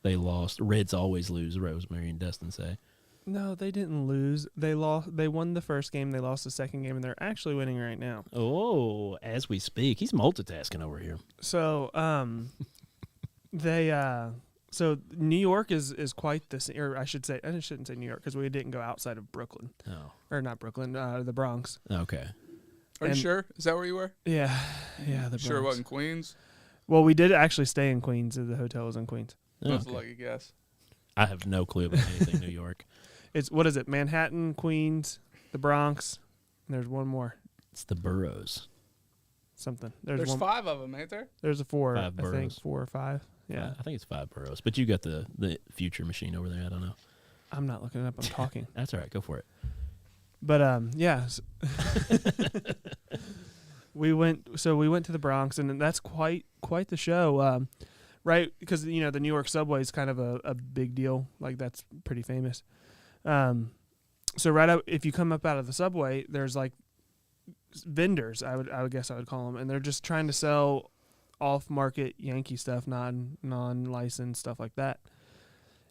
They lost. Reds always lose, Rosemary and Dustin say. no, they didn't lose. They lost. They won the first game. They lost the second game, and they're actually winning right now. Oh, as we speak. He's multitasking over here. So, so New York is quite the, or I shouldn't say New York because we didn't go outside of Brooklyn, Oh, or not Brooklyn, the Bronx. okay. Are you And- sure? Is that where you were? Yeah, the Sure it Bronx. wasn't Queens? Well, we did actually stay in Queens. The hotel was in Queens. Oh, That's a okay. lucky guess. I have no clue about anything New York. It's what is it? Manhattan, Queens, the Bronx. And there's one more. It's the boroughs. Something. There's one. 5 of them, ain't there? There's a 4. Five I think boroughs. 4 or 5. Yeah. I think it's 5 boroughs. But you got the future machine over there. I don't know. I'm not looking it up. I'm talking. That's all right. Go for it. But yeah. We went to the Bronx, and that's quite the show. Right, because the New York subway is kind of a big deal. Like that's pretty famous. So if you come up out of the subway, there's like vendors. I would guess I would call them, and they're just trying to sell off-market Yankee stuff, non-licensed stuff like that.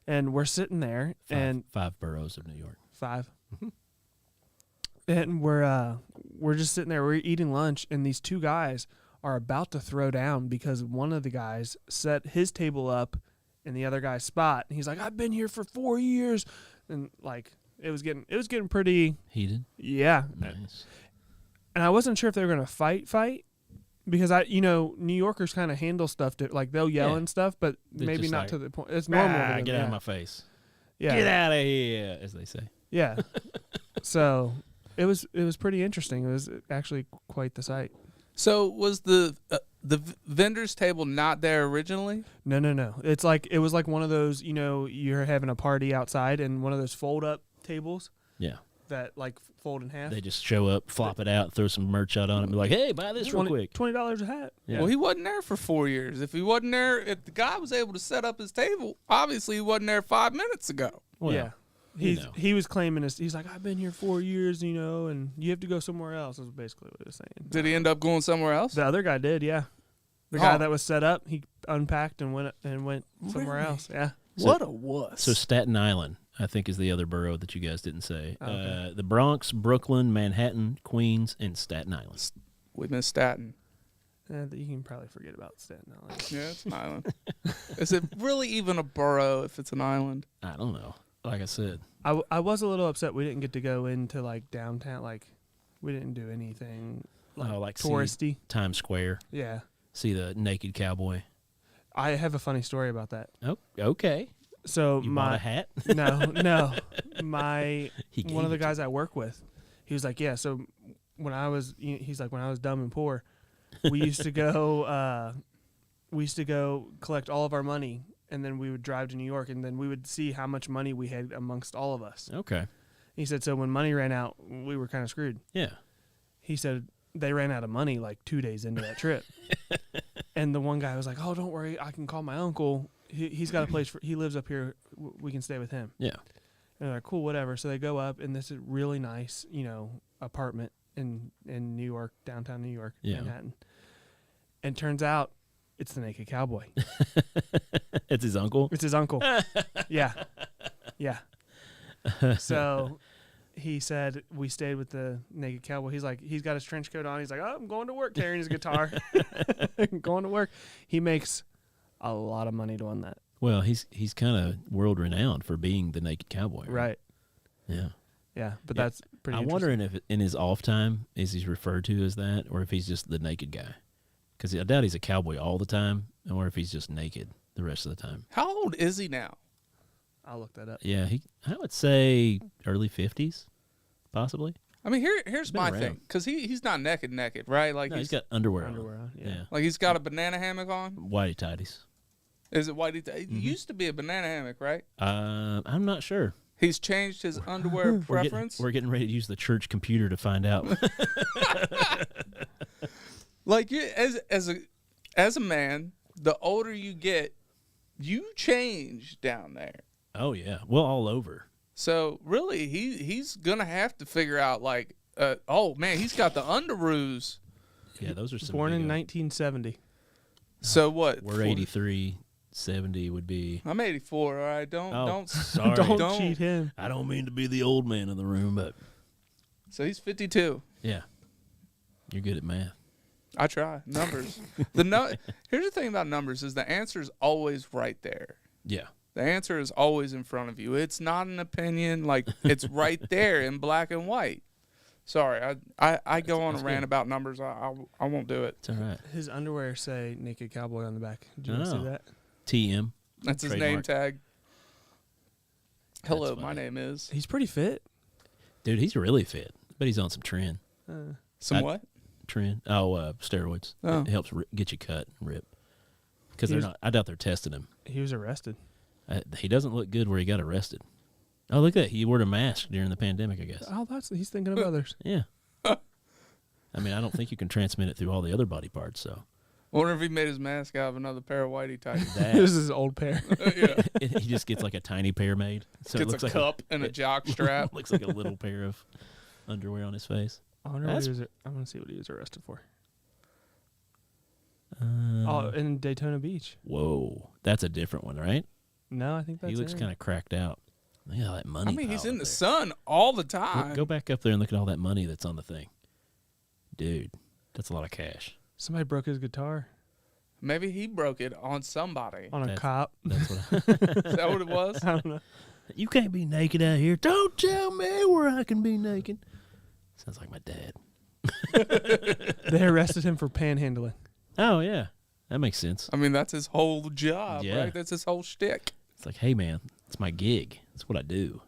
And we're sitting there, and 5 boroughs of New York. 5. And we're just sitting there. We're eating lunch, and these 2 guys are about to throw down because one of the guys set his table up in the other guy's spot, and he's like, "I've been here for 4 years," and like it was getting pretty Heated? yeah. Nice. And I wasn't sure if they were gonna fight because New Yorkers kind of handle stuff like they'll yell Yeah. and stuff, but They're maybe just not like, to the point. It's normal. to them, Get out yeah. of my face. Yeah. Get out of here, as they say. Yeah. So it was pretty interesting. It was actually quite the sight. So was the vendor's table not there originally? No. It was like one of those, you're having a party outside and one of those fold up tables Yeah. that like fold in half. They just show up, flop it out, throw some merch out on it, and be like, hey, buy this real quick. $20 a hat. Yeah. Well, he wasn't there for 4 years. If he wasn't there, if the guy was able to set up his table, obviously he wasn't there 5 minutes ago. Well, Yeah. He was claiming he's like, I've been here 4 years, and you have to go somewhere else, is basically what he was saying. Did he end up going somewhere else? The other guy did, yeah. The guy Oh. that was set up, he unpacked and went somewhere Really? else. Yeah. What a wuss. So Staten Island, I think, is the other borough that you guys didn't say. Okay. The Bronx, Brooklyn, Manhattan, Queens, and Staten Island. We missed Staten. You can probably forget about Staten Island. Yeah, it's an island. Is it really even a borough if it's an island? I don't know. Like I said, I was a little upset we didn't get to go into like downtown. Like we didn't do anything like see touristy. Times Square, Yeah. see the naked cowboy. I have a funny story about that. Oh, okay. So You bought a hat? no, my He gave one of the it to guys I work with, he was like, yeah. So when I was, he's like, when I was dumb and poor, we used to go, collect all of our money, and then we would drive to New York, and then we would see how much money we had amongst all of us. Okay. He said, so when money ran out, we were kind of screwed. Yeah. He said they ran out of money like 2 days into that trip. And the one guy was like, oh, don't worry, I can call my uncle. He's got a place he lives up here. We can stay with him. Yeah. And they're like, cool, whatever. So they go up, and this is really nice, apartment in New York, downtown New York, Yeah. Manhattan. And turns out it's the naked cowboy. It's his uncle? It's his uncle. Yeah. Yeah. So he said we stayed with the naked cowboy. He's like, he's got his trench coat on. He's like, oh, I'm going to work, carrying his guitar. Going to work. He makes a lot of money doing that. Well, he's kind of world renowned for being the naked cowboy. Right. Yeah. Yeah. But Yeah. that's pretty I'm interesting. wondering if in his off time is he's referred to as that, or if he's just the naked guy. Because I doubt he's a cowboy all the time, or if he's just naked the rest of the time. How old is he now? I'll look that up. Yeah, I would say early 50s, possibly. I mean, here's Been my around. thing, because he's not naked, right? Like No, he's got underwear on. On. Yeah. like he's got a banana hammock on. Whitey tighties. Is it whitey? It used to be a banana hammock, right? I'm not sure. He's changed his underwear preference. We're getting ready to use the church computer to find out. Like you, as a man, the older you get, you change down there. Oh yeah, well, all over. So really, he's gonna have to figure out like, oh man, he's got the underoos. Yeah, those are some. Born in big, 1970. So what? We're 83. 70 would be. I'm 84. All right, don't Sorry. Don't cheat him. I don't mean to be the old man in the room, but So he's 52. yeah, you're good at math. I try numbers. Here's the thing about numbers is the answer is always right there. Yeah. The answer is always in front of you. It's not an opinion. Like, it's right there in black and white. Sorry, I go on a rant about numbers. I won't do it. It's all right. His underwear say Naked Cowboy on the back. Did you see that? TM. That's his name Trademark. tag. Hello, That's my funny. name is. He's pretty fit. Dude, he's really fit. But he's on some trend. What? Trend. Oh, steroids. Oh. It helps get you cut and rip. Because they're not. I doubt they're testing him. He was arrested. He doesn't look good where he got arrested. Oh, look at that. He wore a mask during the pandemic, I guess. Oh, he's thinking of others. Yeah. I mean, I don't think you can transmit it through all the other body parts, so. Wonder if he made his mask out of another pair of whitey tights. This is his old pair. Yeah. He just gets like a tiny pair made. So it Gets looks a like cup and a jock strap. looks like a little pair of underwear on his face. I wonder what he was. I want to see what he was arrested for. In Daytona Beach. Whoa. That's a different one, right? No, I think that's He looks Aaron. kind of cracked out. Look at all that money. I mean, he's piled in up the there. sun all the time. Go back up there and look at all that money that's on the thing. Dude, that's a lot of cash. Somebody broke his guitar Maybe he broke it on somebody. on a That's- cop. That's what Is that what it was? I don't know. You can't be naked out here. Don't tell me where I can be naked. Sounds like my dad. They arrested him for panhandling. Oh, yeah. That makes sense. I mean, that's his whole job, Yeah. right? That's his whole shtick. It's like, hey, man, it's my gig. It's what I do.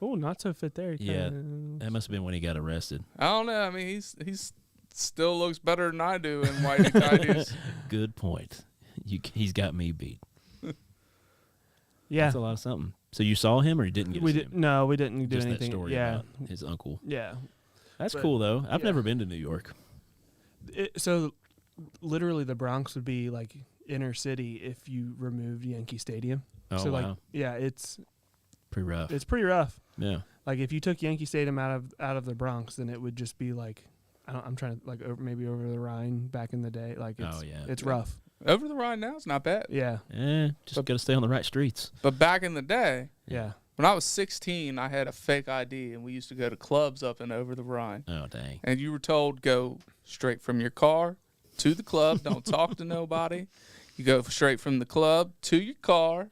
Oh, not so fit there. He Yeah. kinda- That must have been when he got arrested. I don't know. I mean, he's still looks better than I do in whitey tighties. Good point. He's got me beat. Yeah. That's a lot of something. So you saw him or you didn't get to We see did. him? No, we didn't do Just anything. that story Yeah. about his uncle. Yeah. That's But- cool, though. I've yeah. never been to New York. So, literally, the Bronx would be like inner city if you removed Yankee Stadium. Oh, so, like, wow. yeah, it's Pretty rough. pretty rough. Yeah. Like, if you took Yankee Stadium out of the Bronx, then it would just be like, I'm trying to like maybe over the Rhine back in the day. Like, it's, Oh, yeah. it's rough. Over the Rhine now, it's not bad. Yeah, Just got to stay on the right streets. But back in the day, yeah. when I was 16, I had a fake ID, and we used to go to clubs up and over the Rhine. Oh, dang. And you were told go straight from your car to the club. Don't talk to nobody. You go straight from the club to your car.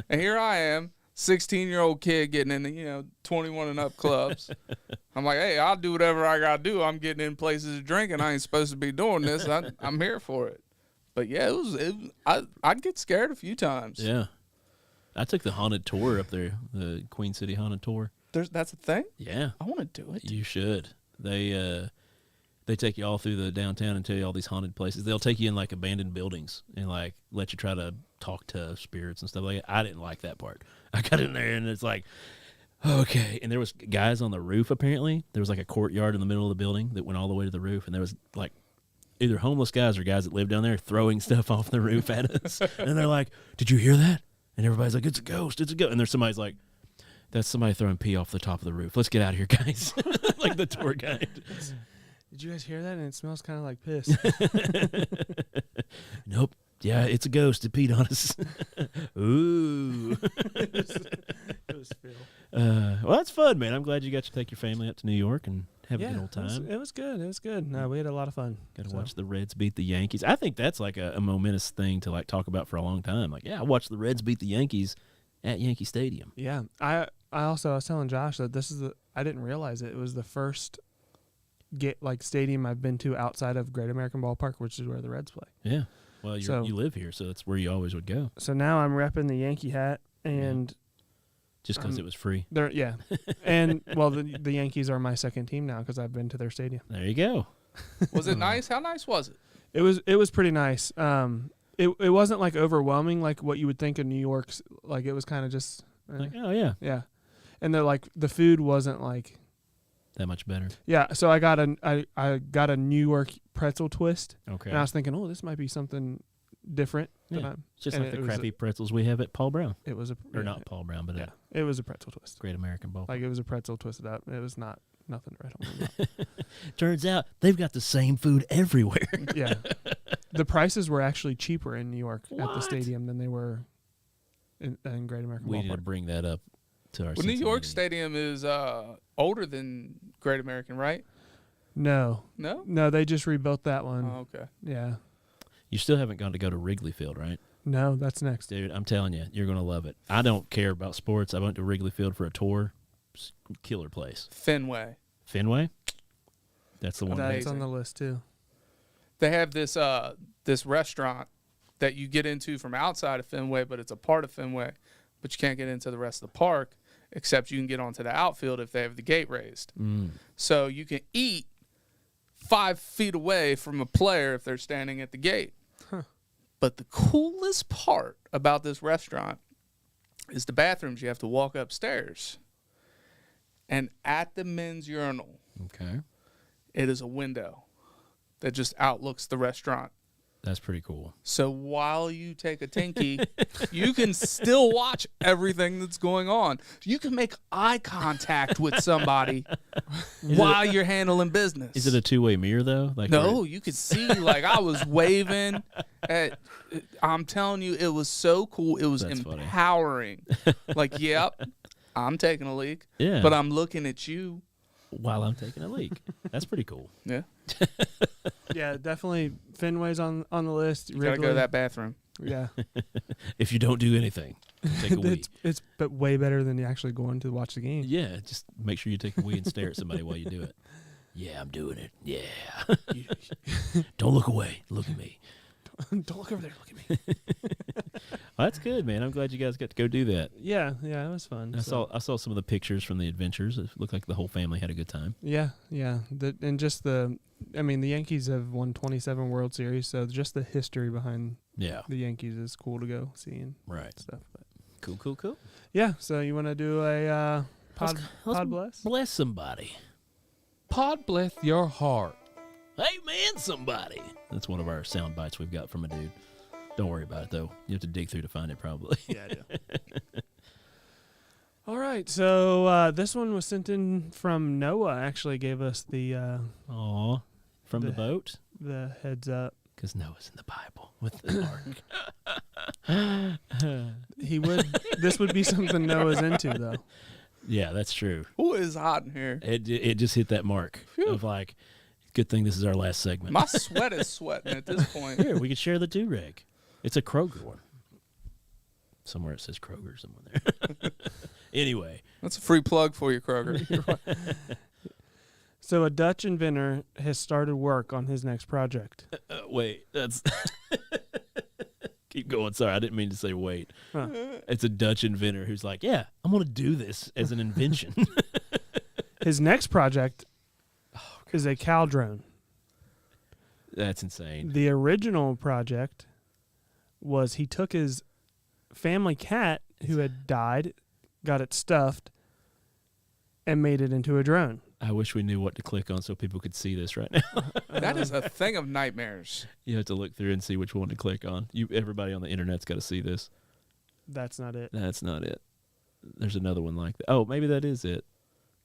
And here I am, 16-year-old kid getting in 21 and up clubs. I'm like, hey, I'll do whatever I got to do. I'm getting in places to drink, and I ain't supposed to be doing this. I'm here for it. But, yeah, I'd get scared a few times. Yeah. I took the haunted tour up there, the Queen City haunted tour. That's a thing? Yeah. I want to do it. You should. They take you all through the downtown and tell you all these haunted places. They'll take you in like abandoned buildings and like let you try to talk to spirits and stuff like that. I didn't like that part. I got in there and it's like, okay. And there was guys on the roof apparently. There was like a courtyard in the middle of the building that went all the way to the roof, and there was like either homeless guys or guys that lived down there throwing stuff off the roof at us. And they're like, "Did you hear that?" And everybody's like, "It's a ghost. It's a ghost." And there's somebody's like, "That's somebody throwing pee off the top of the roof. Let's get out of here, guys." Like the tour guide. Did you guys hear that? And it smells kind of like piss. Nope. Yeah, it's a ghost. It peed on us. Ooh. It was Phil. Well, that's fun, man. I'm glad you got to take your family out to New York and have a good old time. It was good. It was good. No, we had a lot of fun. Got to So, watch the Reds beat the Yankees. I think that's like a momentous thing to like talk about for a long time. Like, yeah, I watched the Reds beat the Yankees at Yankee Stadium. Yeah, I was telling Josh that I didn't realize it was the first stadium I've been to outside of Great American Ballpark, which is where the Reds play. Yeah. Well, So- you live here, so that's where you always would go. So now I'm repping the Yankee hat, and Just because it was free. and well, the Yankees are my second team now because I've been to their stadium. There you go. Was it nice? How nice was it? It was pretty nice. It wasn't like overwhelming like what you would think of New York's. Like it was kind of just Like, oh, yeah. yeah, and the food wasn't like. That much better. Yeah, so I got a New York pretzel twist, Okay. and I was thinking, oh, this might be something different. Yeah. Than I'm, Just and like the it was crappy pretzels we have at Paul Brown. It was a Or not Paul Brown, but Yeah, at it was a pretzel twist. Great American Bowl. Like it was a pretzel twisted up. It was not nothing right on the Turns out they've got the same food everywhere. Yeah, the prices were actually cheaper in New York at the What? stadium than they were in Great American We need to Ballpark. bring that up to our Well, New York Cincinnati. Stadium is older than Great American, right? No, No. they just rebuilt that one. Oh, okay. Yeah, You still haven't gone to go to Wrigley Field, right? no, that's next. Dude, I'm telling you, you're going to love it. I don't care about sports. I went to Wrigley Field for a tour. Killer place. Fenway. Fenway? That's the one. That's Amazing. on the list too. They have this this restaurant that you get into from outside of Fenway, but it's a part of Fenway, but you can't get into the rest of the park, except you can get onto the outfield if they have the gate raised. So you can eat 5 feet away from a player if they're standing at the gate. But the coolest part about this restaurant is the bathrooms. You have to walk upstairs. And at the men's urinal, Okay. it is a window that just outlooks the restaurant. That's pretty cool. So while you take a tinky, you can still watch everything that's going on. You can make eye contact with somebody while you're handling business. Is it a two-way mirror, though? Like No, you could see, like, I was waving. I'm telling you, it was so cool. It was That's funny. empowering. Like, yep, I'm taking a leak, Yeah. but I'm looking at you. While I'm taking a leak. That's pretty cool. Yeah, Yeah, definitely Fenway's on the list. you gotta go to that bathroom. Yeah, If you don't do anything, take a wee. it's but way better than actually going to watch the game. Yeah, just make sure you take a wee and stare at somebody while you do it. Yeah, I'm doing it. Yeah. Don't look away. Look at me. Don't look over there. Look at me. Well, that's good, man. I'm glad you guys got to go do that. Yeah, it was fun. I saw some of the pictures from the adventures. It looked like the whole family had a good time. Yeah. The Yankees have won 27 World Series, so just the history behind Yeah. the Yankees is cool to go see and Right. stuff. But Cool. yeah, so you want to do a Let's pod bless? Bless somebody. Pod bless your heart. Hey, man, somebody. That's one of our sound bites we've got from a dude. Don't worry about it, though. You have to dig through to find it, probably. Yeah, I do. All right, so this one was sent in from Noah. Actually, gave us the Aw. From the The- boat? the heads up. Because Noah's in the Bible with the ark. He would. This would be something Noah's into, though. Yeah, that's true. Ooh, it's hot in here. It just hit that mark of like, good thing this is our last segment. My sweat is sweating at this point. Here, we could share the do-rag. It's a Kroger one. Somewhere it says Kroger somewhere there. Anyway. That's a free plug for you, Kroger. So a Dutch inventor has started work on his next project. Wait, that's... Keep going. Sorry, I didn't mean to say wait. Huh. It's a Dutch inventor who's like, yeah, I'm going to do this as an invention. His next project is a cow drone. That's insane. The original project was he took his family cat who had died, got it stuffed, and made it into a drone. I wish we knew what to click on so people could see this right now. That is a thing of nightmares. You have to look through and see which one to click on. Everybody on the internet's got to see this. That's not it. That's not it. There's another one like that. Oh, maybe that is it.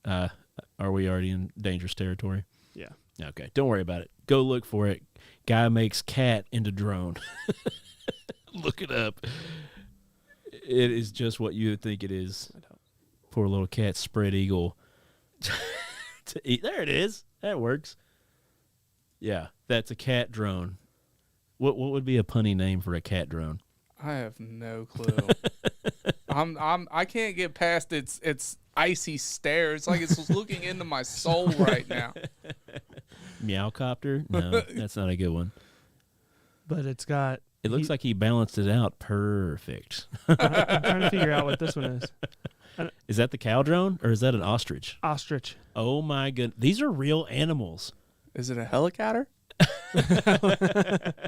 Are we already in dangerous territory? Yeah. Okay, don't worry about it. Go look for it. Guy makes cat into drone. Look it up. It is just what you would think it is. Poor little cat spread eagle. To eat. There it is. That works. Yeah, that's a cat drone. What would be a punny name for a cat drone? I have no clue. I can't get past its icy stare. It's like it's looking into my soul right now. Meowcopter? No, that's not a good one. But it's got. It looks like he balanced it out perfect. I'm trying to figure out what this one is. Is that the cow drone or is that an ostrich? Ostrich. Oh my goodness. These are real animals. Is it a helicatter? A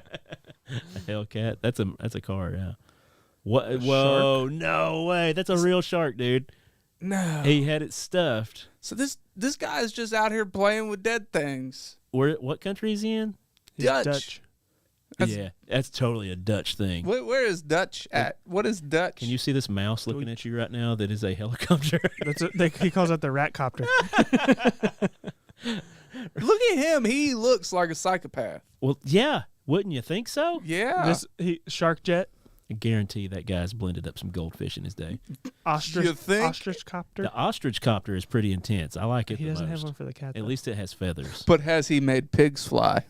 Hellcat. That's a car, yeah. What? Whoa, no way. That's a real shark, dude. No. He had it stuffed. So this guy is just out here playing with dead things. What country is he in? He's Dutch. Dutch. Yeah, that's totally a Dutch thing. Where is Dutch at? What is Dutch? Can you see this mouse looking at you right now that is a helicopter? He calls it the rat copter. Look at him. He looks like a psychopath. Well, yeah. Wouldn't you think so? Yeah. Shark jet. I guarantee that guy's blended up some goldfish in his day. You think? Ostrich copter. The ostrich copter is pretty intense. I like it He the doesn't most. have one for the cat. At least it has feathers. But has he made pigs fly?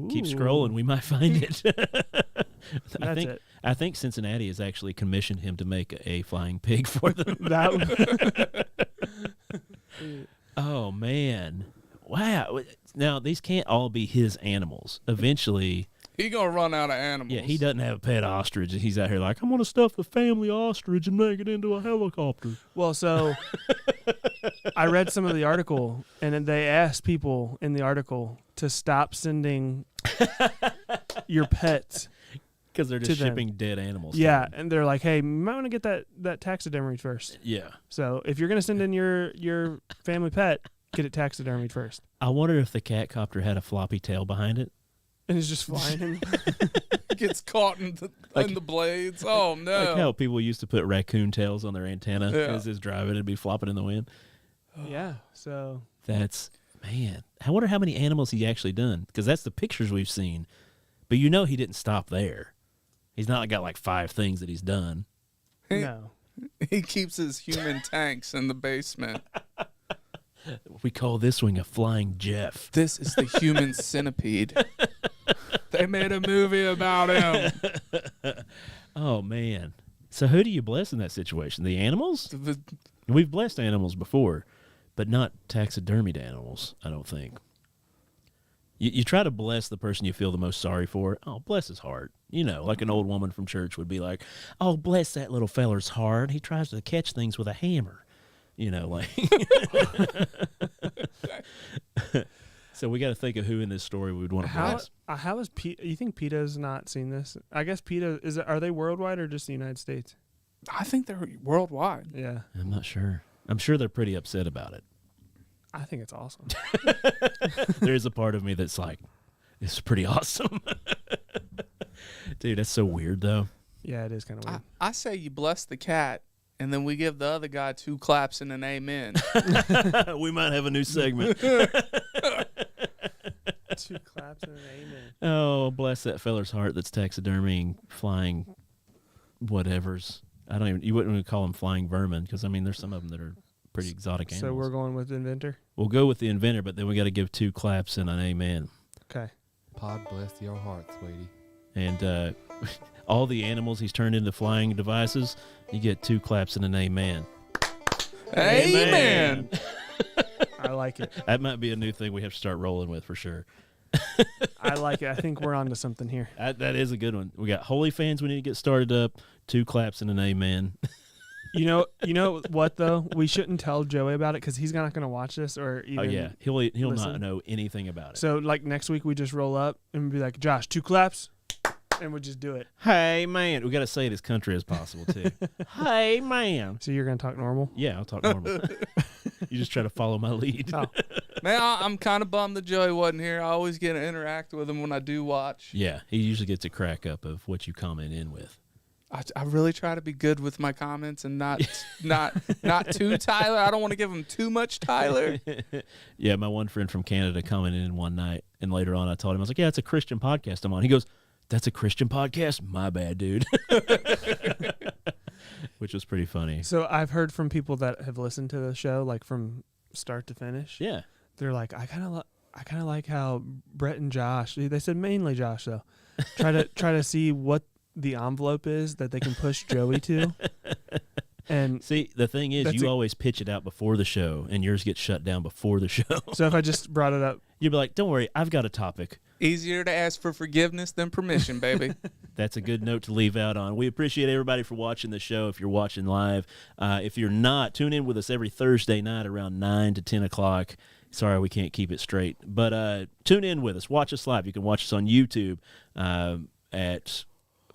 Keep scrolling. We might find it. That's it. I think Cincinnati has actually commissioned him to make a flying pig for them. Oh, man. Wow. Now, these can't all be his animals. Eventually, He gonna run out of animals. yeah, he doesn't have a pet ostrich. He's out here like, I'm going to stuff the family ostrich and make it into a helicopter. Well, so I read some of the article, and then they asked people in the article to stop sending your pets. Because they're To just them. shipping dead animals. to Yeah, them. and they're like, hey, you might want to get that taxidermied first. Yeah. So if you're going to send in your family pet, get it taxidermied first. I wonder if the cat copter had a floppy tail behind it. And it's just flying. Gets caught in the blades. Oh no! Like how people used to put raccoon tails on their antenna Yeah. as it's driving, it'd be flopping in the wind. Yeah, so That's, man, I wonder how many animals he actually done, because that's the pictures we've seen. But you know he didn't stop there. He's not got like 5 things that he's done. no. He keeps his human tanks in the basement. We call this one a flying Jeff. This is the human centipede. They made a movie about him. Oh, man. So who do you bless in that situation? The animals? We've blessed animals before, but not taxidermied animals, I don't think. You try to bless the person you feel the most sorry for. Oh, bless his heart. You know, like an old woman from church would be like, oh, bless that little feller's heart. He tries to catch things with a hammer. You know, like. So we got to think of who in this story we would want to bless. How is PETA? You think PETA's not seen this? I guess PETA are they worldwide or just the United States? I think they're worldwide. Yeah, I'm not sure. I'm sure they're pretty upset about it. I think it's awesome. There's a part of me that's like, it's pretty awesome. Dude, that's so weird, though. Yeah, it is kind of weird. I say you bless the cat, and then we give the other guy 2 claps and an amen. We might have a new segment. 2 claps and an amen. Oh, bless that feller's heart that's taxidermying flying whatevers. You wouldn't even call them flying vermin, because, I mean, there's some of them that are pretty exotic animals. So we're going with inventor. We'll go with the inventor, but then we got to give 2 claps and an amen. Okay. Pod bless your heart, sweetie. And all the animals he's turned into flying devices, you get 2 claps and an amen. Amen. I like it. That might be a new thing we have to start rolling with for sure. I like it. I think we're on to something here. That is a good one. We got holy fans we need to get started up. 2 claps and an amen. You know what though? We shouldn't tell Joey about it because he's not going to watch this or even. Oh yeah, he'll listen. not know anything about it. So like next week we just roll up and be like, Josh, 2 claps, and we'll just do it. Hey man, we got to say it as country as possible too. Hey man. So you're going to talk normal? Yeah, I'll talk normal. You just try to follow my lead. Oh. Man, I'm kind of bummed that Joey wasn't here. I always get to interact with him when I do watch. Yeah, he usually gets a crack up of what you comment in with. I really try to be good with my comments and not too Tyler. I don't want to give him too much Tyler. Yeah, my one friend from Canada commented in one night, and later on I told him, I was like, yeah, it's a Christian podcast I'm on. He goes, that's a Christian podcast? My bad, dude. Which was pretty funny. So I've heard from people that have listened to the show like from start to finish. Yeah. They're like, I kind of like how Brett and Josh. They said mainly Josh though. Try to see what the envelope is that they can push Joey to. And see, the thing is, you always pitch it out before the show, and yours gets shut down before the show. So if I just brought it up, you'd be like, don't worry, I've got a topic. Easier to ask for forgiveness than permission, baby. That's a good note to leave out on. We appreciate everybody for watching the show. If you're watching live, if you're not, tune in with us every Thursday night around 9 to 10 o'clock. Sorry, we can't keep it straight. But tune in with us. Watch us live. You can watch us on YouTube at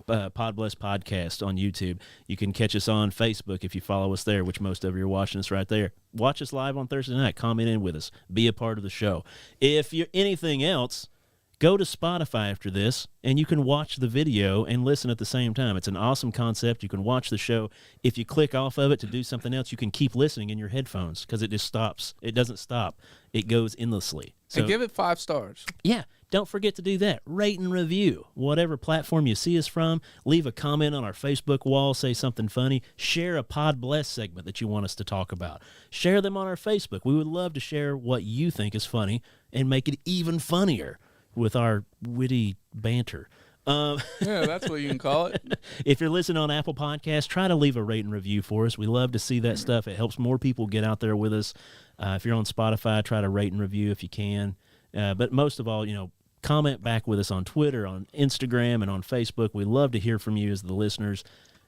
Podbless Podcast on YouTube. You can catch us on Facebook if you follow us there, which most of you are watching us right there. Watch us live on Thursday night. Comment in with us. Be a part of the show. If you're anything else, go to Spotify after this, and you can watch the video and listen at the same time. It's an awesome concept. You can watch the show. If you click off of it to do something else, you can keep listening in your headphones because it just stops. It doesn't stop. It goes endlessly. So And give it 5 stars. yeah, don't forget to do that. Rate and review. Whatever platform you see us from, leave a comment on our Facebook wall, say something funny. Share a Podbless segment that you want us to talk about. Share them on our Facebook. We would love to share what you think is funny and make it even funnier with our witty banter. Yeah, that's what you can call it. If you're listening on Apple Podcasts, try to leave a rate and review for us. We love to see that stuff. It helps more people get out there with us. If you're on Spotify, try to rate and review if you can. But most of all, comment back with us on Twitter, on Instagram, and on Facebook. We love to hear from you as the listeners,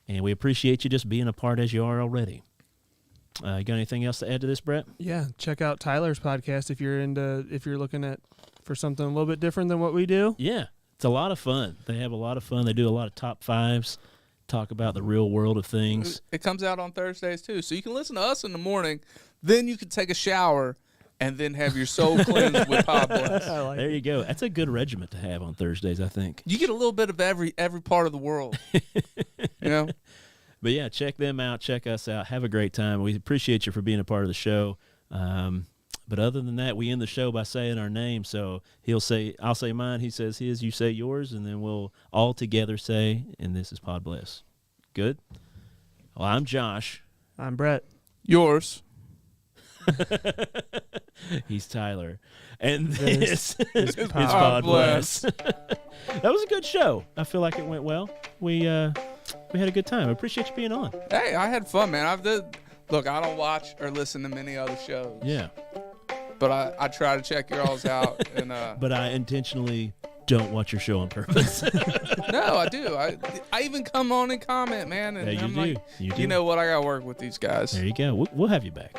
and we appreciate you just being a part as you are already. You got anything else to add to this, Brett? Yeah, check out Tyler's podcast if you're looking for something a little bit different than what we do. Yeah, it's a lot of fun. They have a lot of fun. They do a lot of top fives, talk about the real world of things. It comes out on Thursdays, too. So you can listen to us in the morning, then you can take a shower, and then have your soul cleansed with Podbless. I like There you go. That's a good regiment to have on Thursdays, I think. You get a little bit of every part of the world. But yeah, check them out. Check us out. Have a great time. We appreciate you for being a part of the show. But other than that, we end the show by saying our name. So I'll say mine, he says his, you say yours, and then we'll all together say, and this is Podbless. Good? Well, I'm Josh. I'm Brett. Yours. He's Tyler. And this is Podbless. That was a good show. I feel like it went well. We had a good time. I appreciate you being on. Hey, I had fun, man. Look, I don't watch or listen to many other shows. Yeah. But I try to check your all's out. And But I intentionally don't watch your show on purpose. no, I do. I even come on and comment, man. And Yeah, you I'm do. like, You do. you know what? I got to work with these guys. There you go. We'll have you back.